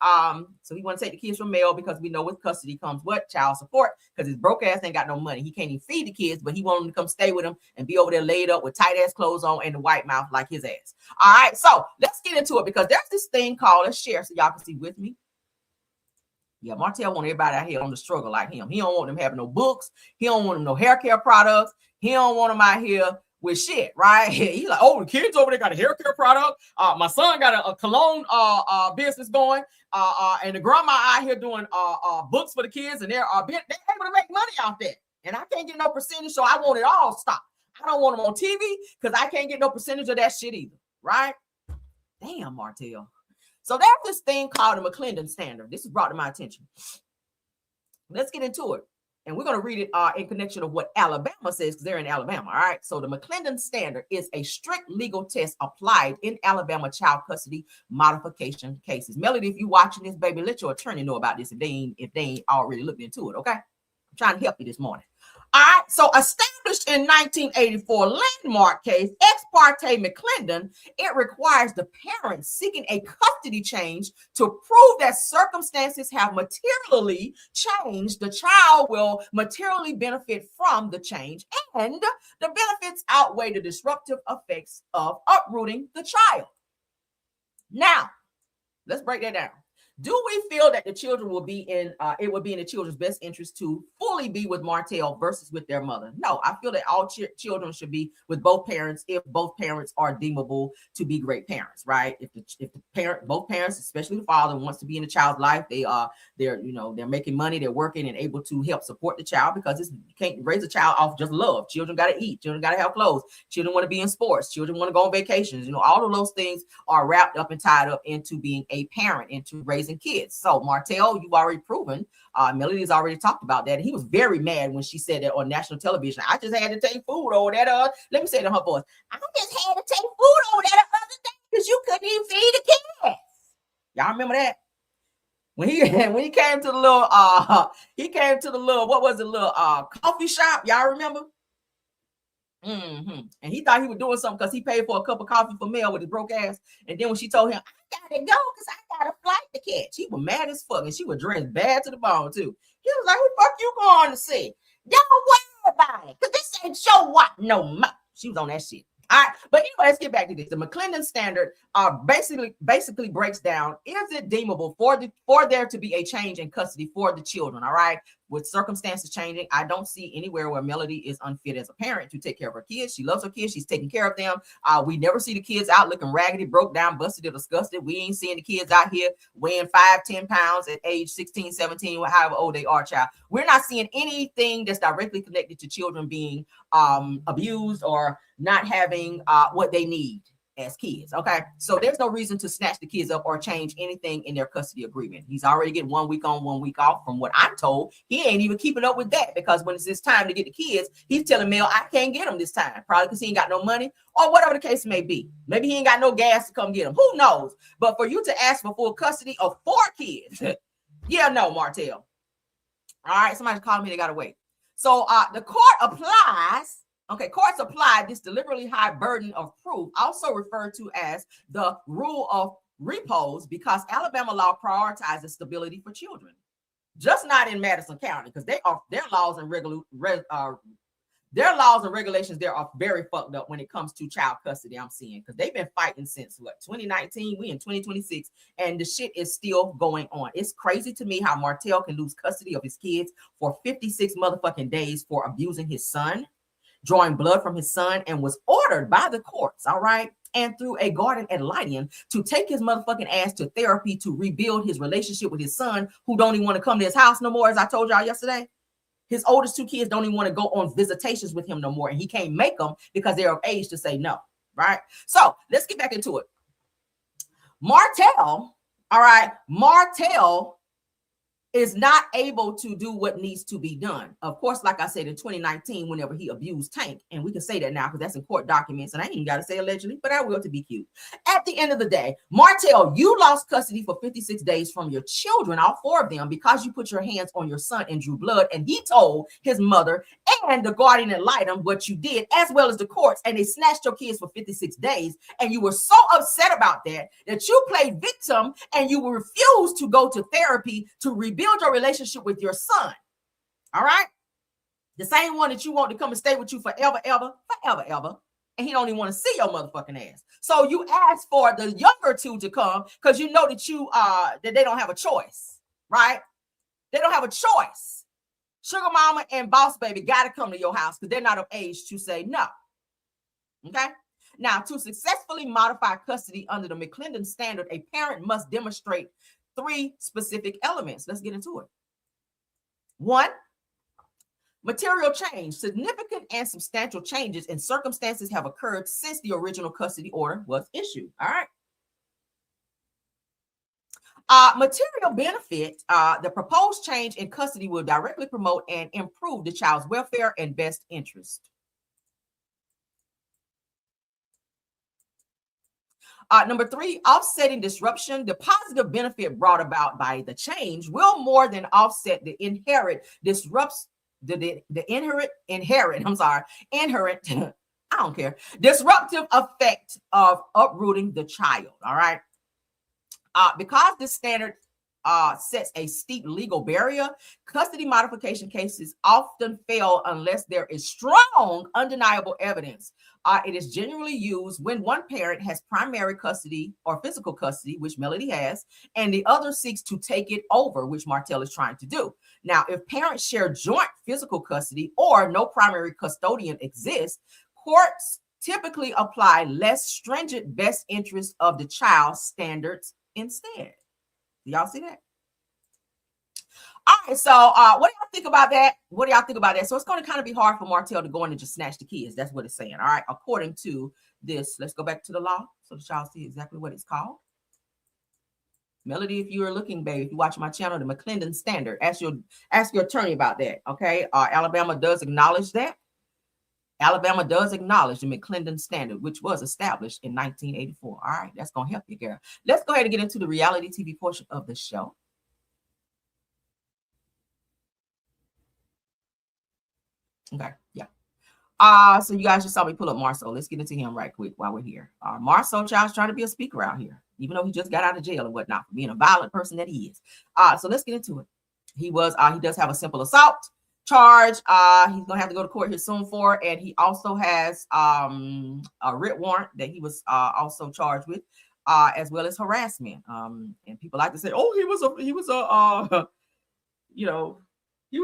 So he want to take the kids from Mel, because we know with custody comes what? Child support, because his broke ass ain't got no money. He can't even feed the kids, but he want them to come stay with him and be over there laid up with tight ass clothes on and the white mouth like his ass. All right, so let's get into it, because there's this thing called, let's share so y'all can see with me. Yeah, Martell want everybody out here on the struggle like him. He don't want them having no books. He don't want them no hair care products. He don't want them out here with shit, right? He like, oh, the kids over there got a hair care product. My son got a cologne business going. And the grandma out here doing books for the kids, and they're able to make money out there. And I can't get no percentage, so I want it all stopped. I don't want them on TV because I can't get no percentage of that shit either, right? Damn, Martell. So there's this thing called the McClendon Standard. This is brought to my attention. Let's get into it. And we're going to read it in connection of what Alabama says, because they're in Alabama, all right? So the McClendon Standard is a strict legal test applied in Alabama child custody modification cases. Melody, if you're watching this, baby, let your attorney know about this if they ain't already looked into it, okay? I'm trying to help you this morning. All right, so established in 1984 landmark case, Ex parte McClendon, it requires the parents seeking a custody change to prove that circumstances have materially changed. The child will materially benefit from the change, and the benefits outweigh the disruptive effects of uprooting the child. Now, let's break that down. Do we feel that the children will be in, it would be in the children's best interest to fully be with Martell versus with their mother? No, I feel that all children should be with both parents if both parents are deemable to be great parents, right? If both parents, especially the father, wants to be in the child's life, they're making money, they're working and able to help support the child, because you can't raise a child off just love. Children got to eat, children got to have clothes, children want to be in sports, children want to go on vacations. All of those things are wrapped up and tied up into being a parent, into raising kids. So Martell, you've already proven, Melody's already talked about that. He was very mad when she said that on national television. I just had to take food over that. Let me say it in her voice. I just had to take food over that other day because you couldn't even feed the kids. Y'all remember that? When he came to the little what was it, little coffee shop? Y'all remember? And he thought he was doing something because he paid for a cup of coffee for Mel with his broke ass. And then when she told him, I gotta go because I got a flight to catch, he was mad as fuck, and she was dressed bad to the bone too. He was like, who the fuck you going to see? Don't worry about it, because this ain't show what no more. She was on that shit. All right, but anyway, let's get back to this. The McClendon Standard basically breaks down, is it deemable for there to be a change in custody for the children? All right, with circumstances changing, I don't see anywhere where Melody is unfit as a parent to take care of her kids. She loves her kids. She's taking care of them. We never see the kids out looking raggedy, broke down, busted, or disgusted. We ain't seeing the kids out here weighing 5-10 pounds at age 16, 17, however old they are, child. We're not seeing anything that's directly connected to children being abused or not having what they need as kids. Okay, so there's no reason to snatch the kids up or change anything in their custody agreement. He's already getting 1 week on, 1 week off. From what I'm told, he ain't even keeping up with that, because when it's his time to get the kids, he's telling Mel, I can't get them this time, probably because he ain't got no money or whatever the case may be. Maybe he ain't got no gas to come get them, who knows? But for you to ask for full custody of 4 kids, yeah, no, Martell. All right, somebody's calling me, they gotta wait. So the court applies. Okay, courts apply this deliberately high burden of proof, also referred to as the rule of repose, because Alabama law prioritizes stability for children. Just not in Madison County, because their laws and regulations there are very fucked up when it comes to child custody. I'm seeing, because they've been fighting since 2019. We in 2026, and the shit is still going on. It's crazy to me how Martell can lose custody of his kids for 56 motherfucking days for abusing his son, drawing blood from his son, and was ordered by the courts, all right, and through a guardian ad litem to take his motherfucking ass to therapy to rebuild his relationship with his son, who don't even want to come to his house no more, as I told y'all yesterday. His oldest 2 kids don't even want to go on visitations with him no more, and he can't make them because they're of age to say no, right? So let's get back into it. Martell, all right, Martell is not able to do what needs to be done. Of course, like I said, in 2019, whenever he abused Tank, and we can say that now because that's in court documents, and I ain't even got to say allegedly, but I will to be cute. At the end of the day, Martell, you lost custody for 56 days from your children, all 4 of them, because you put your hands on your son and drew blood, and he told his mother and the guardian ad litem what you did, as well as the courts, and they snatched your kids for 56 days, and you were so upset about that you played victim, and you refused to go to therapy to rebuild your relationship with your son. All right, the same one that you want to come and stay with you forever, and he don't even want to see your motherfucking ass. So you asked for the younger 2 to come because you know that that they don't have a choice, right? They don't have a choice. Sugar mama and boss baby got to come to your house because they're not of age to say no. Okay. Now, to successfully modify custody under the McClendon standard, a parent must demonstrate 3 specific elements. Let's get into it. 1, material change. Significant and substantial changes in circumstances have occurred since the original custody order was issued. All right. Material benefit. The proposed change in custody will directly promote and improve the child's welfare and best interest. Number 3, offsetting disruption. The positive benefit brought about by the change will more than offset the inherent disrupts the inherent I don't care, disruptive effect of uprooting the child. All right. Because this standard sets a steep legal barrier, custody modification cases often fail unless there is strong, undeniable evidence. It is generally used when one parent has primary custody or physical custody, which Melody has, and the other seeks to take it over, which Martell is trying to do. Now, if parents share joint physical custody or no primary custodian exists, courts typically apply less stringent best interest of the child standards instead. Do y'all see that? All right, so what do y'all think about that? What do y'all think about that? So it's going to kind of be hard for Martell to go in and just snatch the kids. That's what it's saying. All right, according to this, let's go back to the law so that y'all see exactly what it's called. Melody, if you are looking, baby, if you watch my channel, the McClendon standard, ask your attorney about that. Okay, Alabama does acknowledge that. Alabama does acknowledge the McClendon standard, which was established in 1984. All right, that's going to help you, girl. Let's go ahead and get into the reality TV portion of the show. Okay, yeah. So you guys just saw me pull up Marceau. Let's get into him right quick while we're here. Marceau child's trying to be a speaker out here, even though he just got out of jail and whatnot for being a violent person that he is. So let's get into it. He does have a simple assault charge. He's gonna have to go to court here soon for, and he also has a writ warrant that he was also charged with, as well as harassment. And people like to say, oh, he was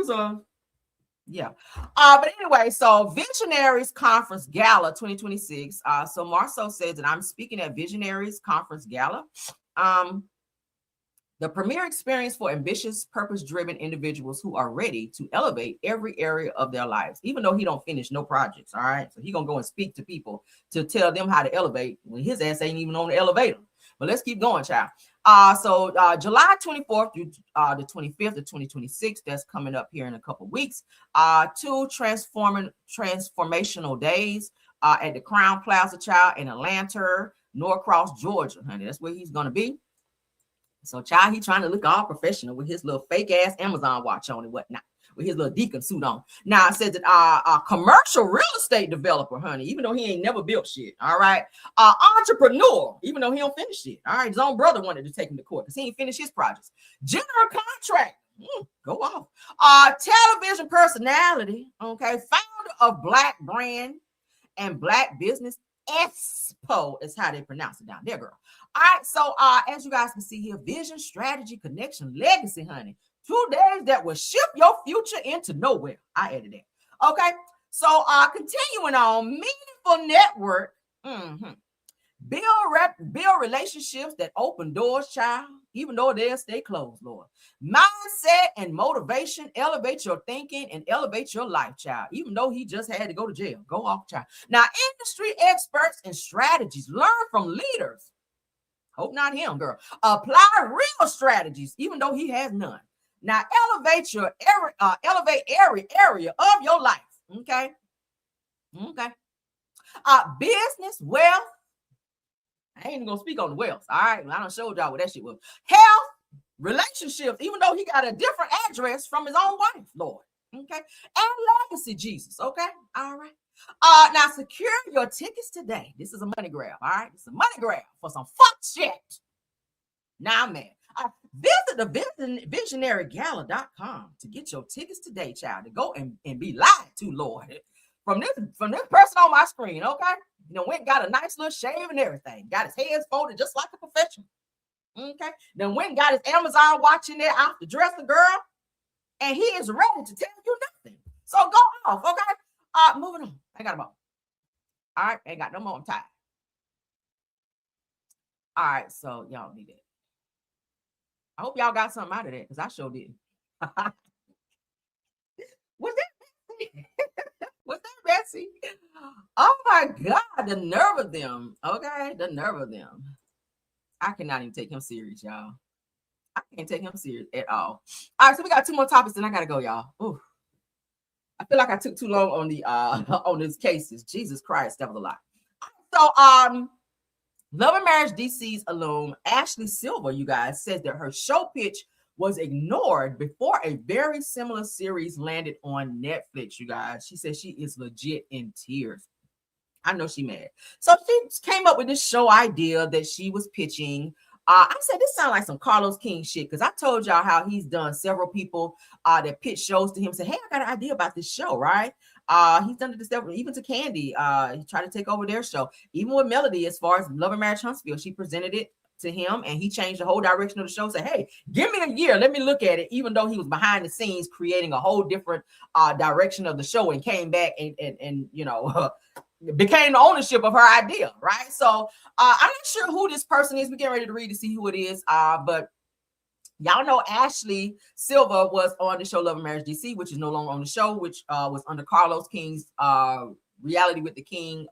a yeah. But anyway, so Visionaries Conference Gala 2026. So Marceau says that I'm speaking at Visionaries Conference Gala. The premier experience for ambitious, purpose-driven individuals who are ready to elevate every area of their lives, even though he don't finish no projects. All right. So he gonna go and speak to people to tell them how to elevate when his ass ain't even on the elevator. But let's keep going, child. So July 24th through the 25th of 2026, that's coming up here in a couple weeks. 2 transformational days at the Crown Plaza, child, in Atlanta, Norcross, Georgia, honey. That's where he's gonna be. So, child, he's trying to look all professional with his little fake ass Amazon watch on and whatnot, with his little deacon suit on. Now, it says that a commercial real estate developer, honey, even though he ain't never built shit, all right. Entrepreneur, even though he don't finish shit, all right. His own brother wanted to take him to court because he ain't finished his projects. General contract, go off. Television personality, okay. Founder of Black Brand and Black Business Expo is how they pronounce it down there, girl. All right, so as you guys can see here, vision, strategy, connection, legacy, honey. 2 days that will shift your future into nowhere. I added that. Okay, so continuing on, meaningful network. Build relationships that open doors, child, even though they'll stay closed, Lord. Mindset and motivation, elevate your thinking and elevate your life, child, even though he just had to go to jail. Go off, child. Now, industry experts and strategies, learn from leaders Hope not him, girl. Apply real strategies, even though he has none. Now elevate your area of your life. Okay. Business, wealth. I ain't even gonna speak on the wealth. All right. I done showed y'all what that shit was. Health, relationships, even though he got a different address from his own wife, Lord. Okay. And legacy, Jesus. Okay. All right. Now secure your tickets today. This is a money grab. All right. It's a money grab for some fuck shit. Now, man. Visit the visionarygala.com to get your tickets today, child, to go and be lied to, Lord. From this person on my screen, okay? You know, went got a nice little shave and everything. Got his hands folded just like a professional. Okay. Then went and got his Amazon watch in there out the dresser, girl. And he is ready to tell you nothing. So go off, okay? Moving on. I got a more. All right, ain't got no more. I'm tired. All right, so y'all need it. I hope y'all got something out of that because I sure didn't. Was that messy? Oh my God, the nerve of them. Okay, the nerve of them. I cannot even take him serious, y'all. I can't take him serious at all. All right, so we got 2 more topics, and I gotta go, y'all. Ooh. I feel like I took too long on the on these cases. Jesus Christ, that was a lot. So Love and Marriage DC's alum Ashley Silver, you guys, says that her show pitch was ignored before a very similar series landed on Netflix, you guys. She says she is legit in tears. I know she mad. So she came up with this show idea that she was pitching. I said, this sounds like some Carlos King shit, because I told y'all how he's done several people that pitch shows to him, say, hey, I got an idea about this show, right? He's done it to several, even to Candy. He tried to take over their show. Even with Melody, as far as Love and Marriage Huntsville, she presented it to him and he changed the whole direction of the show. Said, hey, give me a year, let me look at it, even though he was behind the scenes creating a whole different direction of the show, and came back and you know, became the ownership of her idea, right? So I'm not sure who this person is. We're getting ready to read to see who it is, but y'all know Ashley Silver was on the show Love and Marriage DC, which is no longer on the show, which was under Carlos King's Reality with the King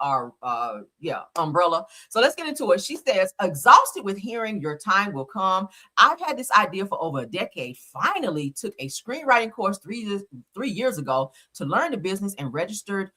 umbrella. So let's get into it. She says, exhausted with hearing your time will come. I've had this idea for over a decade. Finally took a screenwriting course 3 years ago to learn the business and registered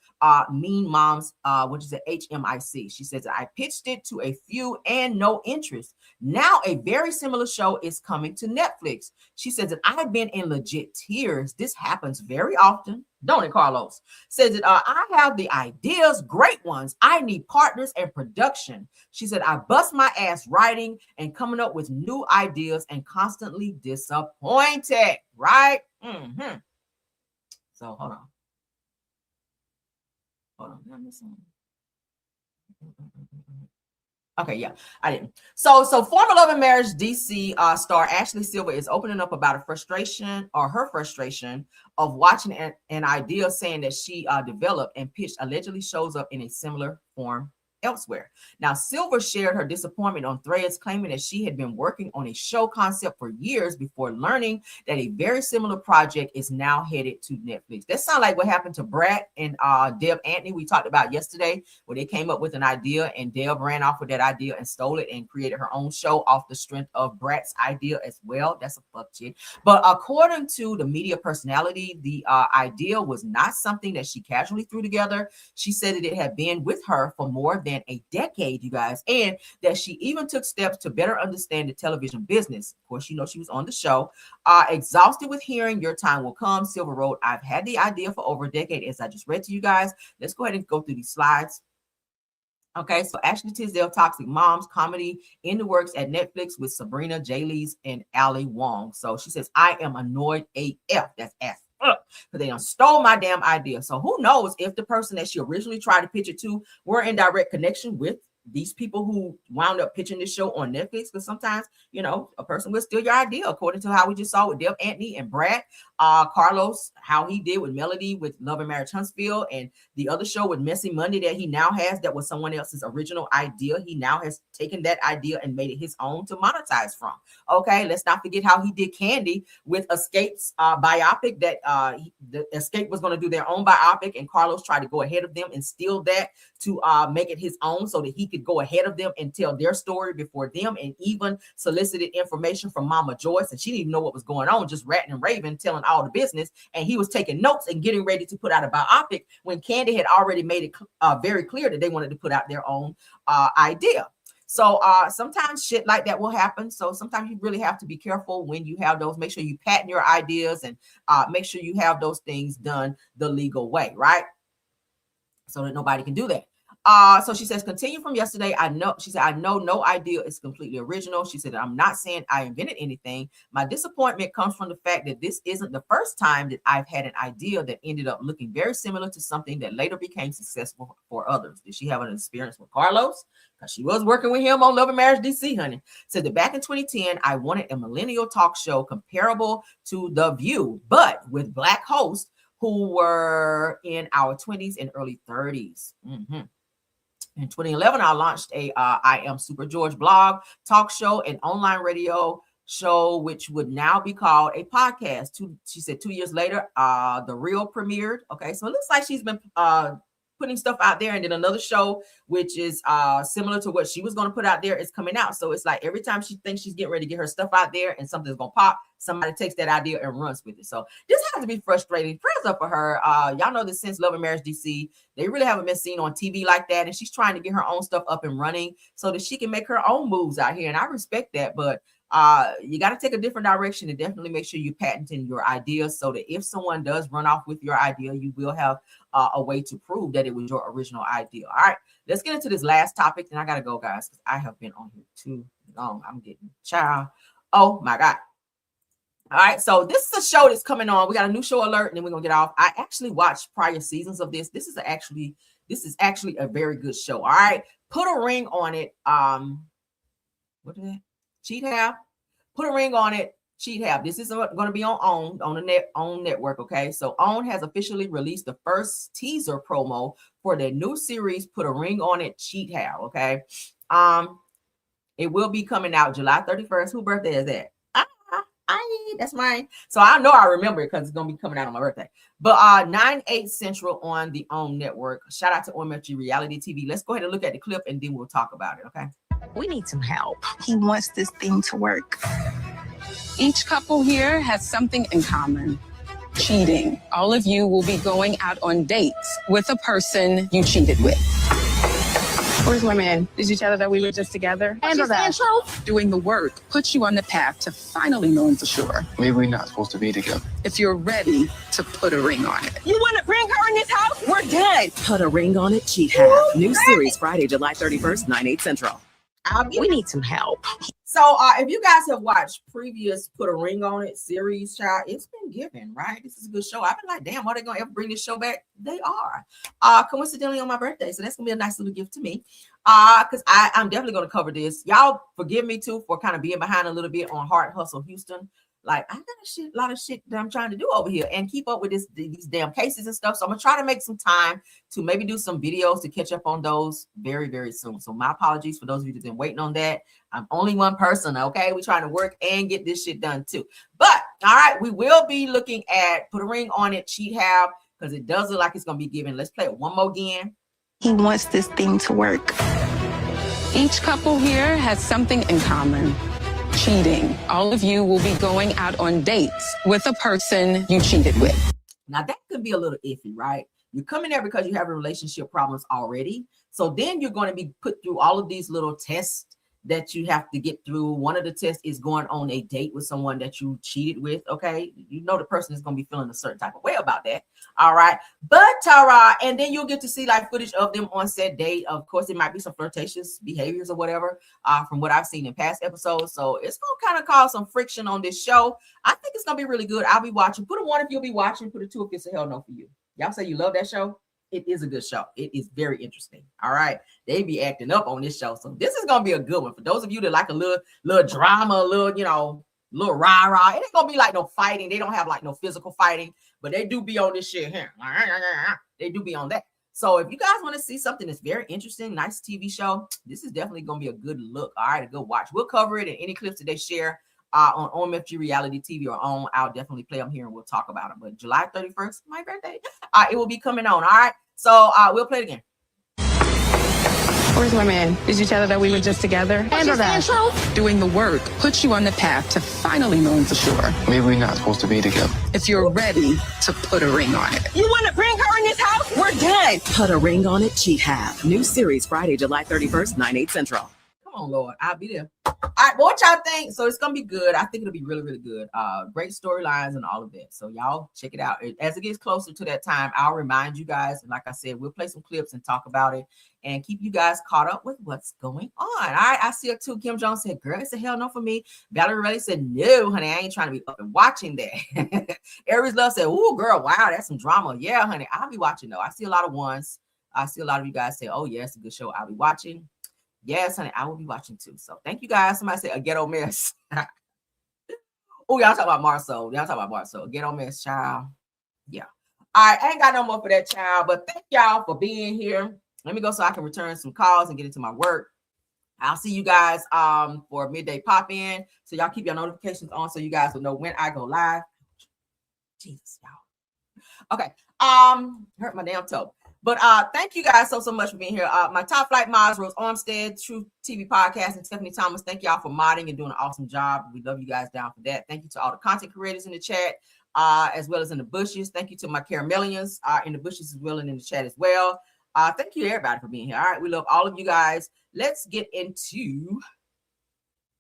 Mean Moms, which is at HMIC. She says, I pitched it to a few and no interest. Now a very similar show is coming to Netflix. She says that I've been in legit tears. This happens very often. Don't it, Carlos? Says that I have the ideas, great ones. I need partners and production. She said, I bust my ass writing and coming up with new ideas and constantly disappointed, right? Mm-hmm. So hold on. Let me see. Okay, yeah, I didn't. So former Love and Marriage DC star Ashley Silver is opening up about her frustration of watching an idea saying that she developed and pitched allegedly shows up in a similar form elsewhere. Now, Silver shared her disappointment on Threads, claiming that she had been working on a show concept for years before learning that a very similar project is now headed to Netflix. That sounds like what happened to Brad and Deb Antony we talked about yesterday, where they came up with an idea and Deb ran off with that idea and stole it and created her own show off the strength of Brad's idea as well. That's a fuck shit. But according to the media personality, the idea was not something that she casually threw together. She said that it had been with her for more than a decade, you guys, and that she even took steps to better understand the television business. Of course, you know, she was on the show. Exhausted with hearing your time will come, Silver wrote, I've had the idea for over a decade, as I just read to you guys. Let's go ahead and go through these slides. Okay, so Ashley Tisdale, Toxic Moms, comedy in the works at Netflix with Sabrina J-Lees and Ali Wong. So she says, I am annoyed AF. That's F. Because they done stole my damn idea. So who knows if the person that she originally tried to pitch it to were in direct connection with these people who wound up pitching this show on Netflix. Because sometimes, you know, a person will steal your idea, according to how we just saw with Deb Antony and Brad. Carlos, how he did with Melody with Love and Marriage Huntsville, and the other show with Messy Monday that he now has that was someone else's original idea. He now has taken that idea and made it his own to monetize from. Okay, let's not forget how he did Candy with Escape's biopic that the Escape was going to do their own biopic, and Carlos tried to go ahead of them and steal that to make it his own so that he could go ahead of them and tell their story before them, and even solicited information from Mama Joyce, and she didn't even know what was going on, just ranting and raving, telling all the business, and he was taking notes and getting ready to put out a biopic when Candy had already made it very clear that they wanted to put out their own idea. So sometimes shit like that will happen. So sometimes you really have to be careful when you have those. Make sure you patent your ideas, and make sure you have those things done the legal way, right? So that nobody can do that. So she says, continue from yesterday. She said, I know no idea is completely original. She said, I'm not saying I invented anything. My disappointment comes from the fact that this isn't the first time that I've had an idea that ended up looking very similar to something that later became successful for others. Did she have an experience with Carlos? Because she was working with him on Love and Marriage DC, honey. Said that back in 2010, I wanted a millennial talk show comparable to The View, but with Black hosts who were in our 20s and early 30s. In 2011, I launched a I Am Super George blog, talk show, and online radio show, which would now be called a podcast. She said 2 years later, The Real premiered. Okay, so it looks like she's been putting stuff out there, and then another show which is similar to what she was going to put out there is coming out. So it's like every time she thinks she's getting ready to get her stuff out there and something's going to pop, somebody takes that idea and runs with it. So this has to be frustrating. Prayers up for her. Y'all know that since Love and Marriage DC, they really haven't been seen on TV like that, and she's trying to get her own stuff up and running so that she can make her own moves out here, and I respect that. But you got to take a different direction, and definitely make sure you patenting your ideas so that if someone does run off with your idea, you will have a way to prove that it was your original idea. All right, let's get into this last topic. Then I got to go, guys, because I have been on here too long. I'm getting child. Oh my God. All right, so this is a show that's coming on. We got a new show alert, and then we're gonna get off. I actually watched prior seasons of this. This is actually a very good show. All right, put a ring on it. What is that? Cheat Hab. Put a ring on it. Cheat Hab. This is going to be on the OWN network. Okay, so OWN has officially released the first teaser promo for their new series. Put a ring on it. Cheat Hab. Okay, it will be coming out July 31st. Whose birthday is that? That's mine. So I know I remember it because it's going to be coming out on my birthday. But 9/8 Central on the OWN network. Shout out to OMFG Reality TV. Let's go ahead and look at the clip, and then we'll talk about it. Okay. We need some help. He wants this thing to work. Each couple here has something in common. Cheating. All of you will be going out on dates with a person you cheated with. Where's my man? Did you tell her that we were just together? Handle that. Doing the work puts you on the path to finally knowing for sure. Maybe we're not supposed to be together. If you're ready to put a ring on it. You want to bring her in this house? We're done. Put a ring on it, Cheat Hab. New series Friday, July 31st, 9/8 Central. We need some help. So if you guys have watched previous Put a Ring on It series, child, it's been given, right? This is a good show. I've been like, damn, are they gonna ever bring this show back? They are. Coincidentally on my birthday, so that's gonna be a nice little gift to me. Because I'm definitely gonna cover this. Y'all forgive me too for kind of being behind a little bit on Heart Hustle Houston. Like, I got a lot of shit that I'm trying to do over here and keep up with these damn cases and stuff. So I'm gonna try to make some time to maybe do some videos to catch up on those very, very soon. So my apologies for those of you that's been waiting on that. I'm only one person, okay? We're trying to work and get this shit done too. But all right, we will be looking at Put a Ring on It, Cheat Hab, because it does look like it's gonna be given. Let's play it one more again. He wants this thing to work. Each couple here has something in common. Cheating. All of you will be going out on dates with a person you cheated with. Now that could be a little iffy, right? You're coming there because you have relationship problems already. So then you're going to be put through all of these little tests that you have to get through. One of the tests is going on a date with someone that you cheated with. Okay. You know, the person is going to be feeling a certain type of way about that. All right. But and then you'll get to see like footage of them on said date. Of course, it might be some flirtatious behaviors or whatever, from what I've seen in past episodes. So it's going to kind of cause some friction on this show. I think it's going to be really good. I'll be watching. Put a 1 if you'll be watching. Put a 2 if it's a hell no for you. Y'all say you love that show. It is a good show. It is very interesting. All right. They be acting up on this show. So this is going to be a good one. For those of you that like a little drama, a little, little rah-rah. It ain't going to be like no fighting. They don't have like no physical fighting, but they do be on this shit here. They do be on that. So if you guys want to see something that's very interesting, nice TV show, this is definitely going to be a good look. All right. A good watch. We'll cover it in any clips that they share on OMFG Reality TV or on. I'll definitely play them here and we'll talk about them. But July 31st, my birthday, it will be coming on. All right. So we'll play it again. Where's my man? Did you tell her that we were just together? Handle that. Doing the work puts you on the path to finally knowing for sure. Maybe we're not supposed to be together. If you're ready to put a ring on it. You want to bring her in this house? We're done. Put a ring on it, cheat have. New series Friday, July 31st, 9/8 Central. Come on, Lord. I'll be there. All right, but what y'all think? So it's gonna be good. I think it'll be really, really good. Great storylines and all of that. So y'all check it out. As it gets closer to that time, I'll remind you guys. And like I said, we'll play some clips and talk about it and keep you guys caught up with what's going on. All right, I see it too. Kim Jones said, "Girl, it's a hell no for me." Valerie Riley said, "No, honey, I ain't trying to be up and watching that." Aries Love said, "Ooh, girl, wow, that's some drama." Yeah, honey, I'll be watching though. I see a lot of ones. I see a lot of you guys say, "Oh, yeah, it's a good show. I'll be watching." Yes, honey, I will be watching too. So thank you guys. Somebody said a ghetto mess. Oh, y'all talk about Marceau. Y'all talk about Marceau. Ghetto mess, child. Yeah. All right, I ain't got no more for that, child. But thank y'all for being here. Let me go so I can return some calls and get into my work. I'll see you guys for midday pop in. So y'all keep your notifications on so you guys will know when I go live. Jesus, y'all. Okay. Hurt my damn toe. But thank you guys so much for being here. My top flight mods, Rose Armstead, True TV Podcast, and Stephanie Thomas. Thank y'all for modding and doing an awesome job. We love you guys down for that. Thank you to all the content creators in the chat, as well as in the bushes. Thank you to my Karmelians in the bushes as well and in the chat as well. Thank you to everybody for being here. All right, we love all of you guys. Let's get into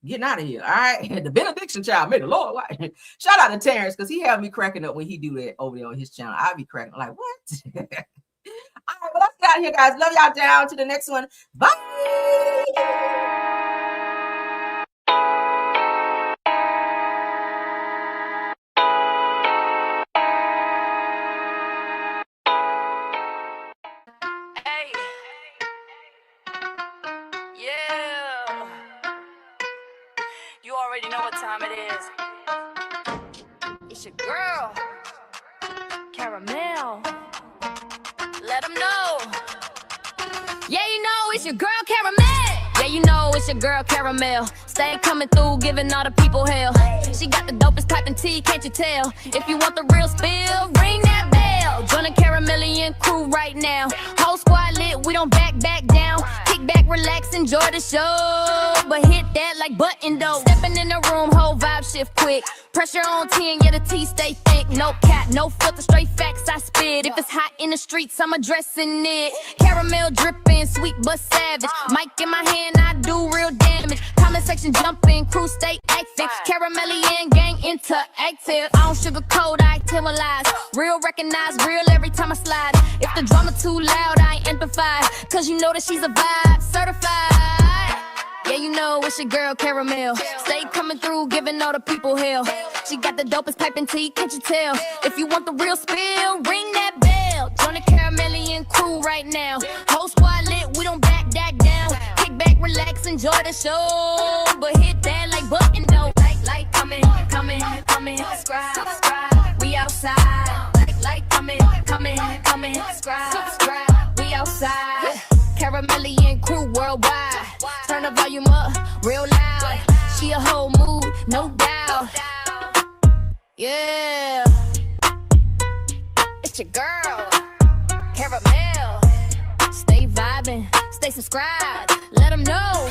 getting out of here. All right, the benediction, child. May the Lord. Shout out to Terrence because he had me cracking up when he do that over there on his channel. I'd be cracking like, what? All right, well, let's get out of here, guys. Love y'all. Down to the next one. Bye. Hey. Yeah. You already know what time it is. It's your girl, Caramel. Let them know. Yeah, you know it's your girl Caramel. Yeah, you know it's your girl Caramel. Stay coming through, giving all the people hell. She got the dopest type in tea, can't you tell? If you want the real spill, ring that bell. Join the Caramelian crew right now. Whole squad lit, we don't back down. Kick back, relax, enjoy the show. But hit that like button though. Stepping in the room, whole vibe shift quick. Pressure on 10, yeah, the tea stay thick. No cap, no filter, straight facts I spit. If it's hot in the streets, I'm addressing it. Caramel dripping, sweet but savage. Mic in my hand, I do real damage. Comment section jumping, crew stay active. Caramelian gang interactive. I don't sugarcoat, I activalize. Real recognize, real every time I slide. If the drama too loud, I ain't amplified. Cause you know that she's a vibe, certified. Yeah, you know it's your girl Caramel. Stay coming through, giving all the people hell. She got the dopest piping tea, can't you tell? If you want the real spill, ring that bell. Join the Caramelian crew right now. Whole squad lit, we don't back down. Kick back, relax, enjoy the show. But hit that like button though. Like, coming, subscribe. We outside. Like, coming, subscribe. We outside. Caramelian crew worldwide. Turn the volume up real loud. She a whole mood, no doubt. Yeah. It's your girl, Caramel. Stay vibing, stay subscribed. Let them know.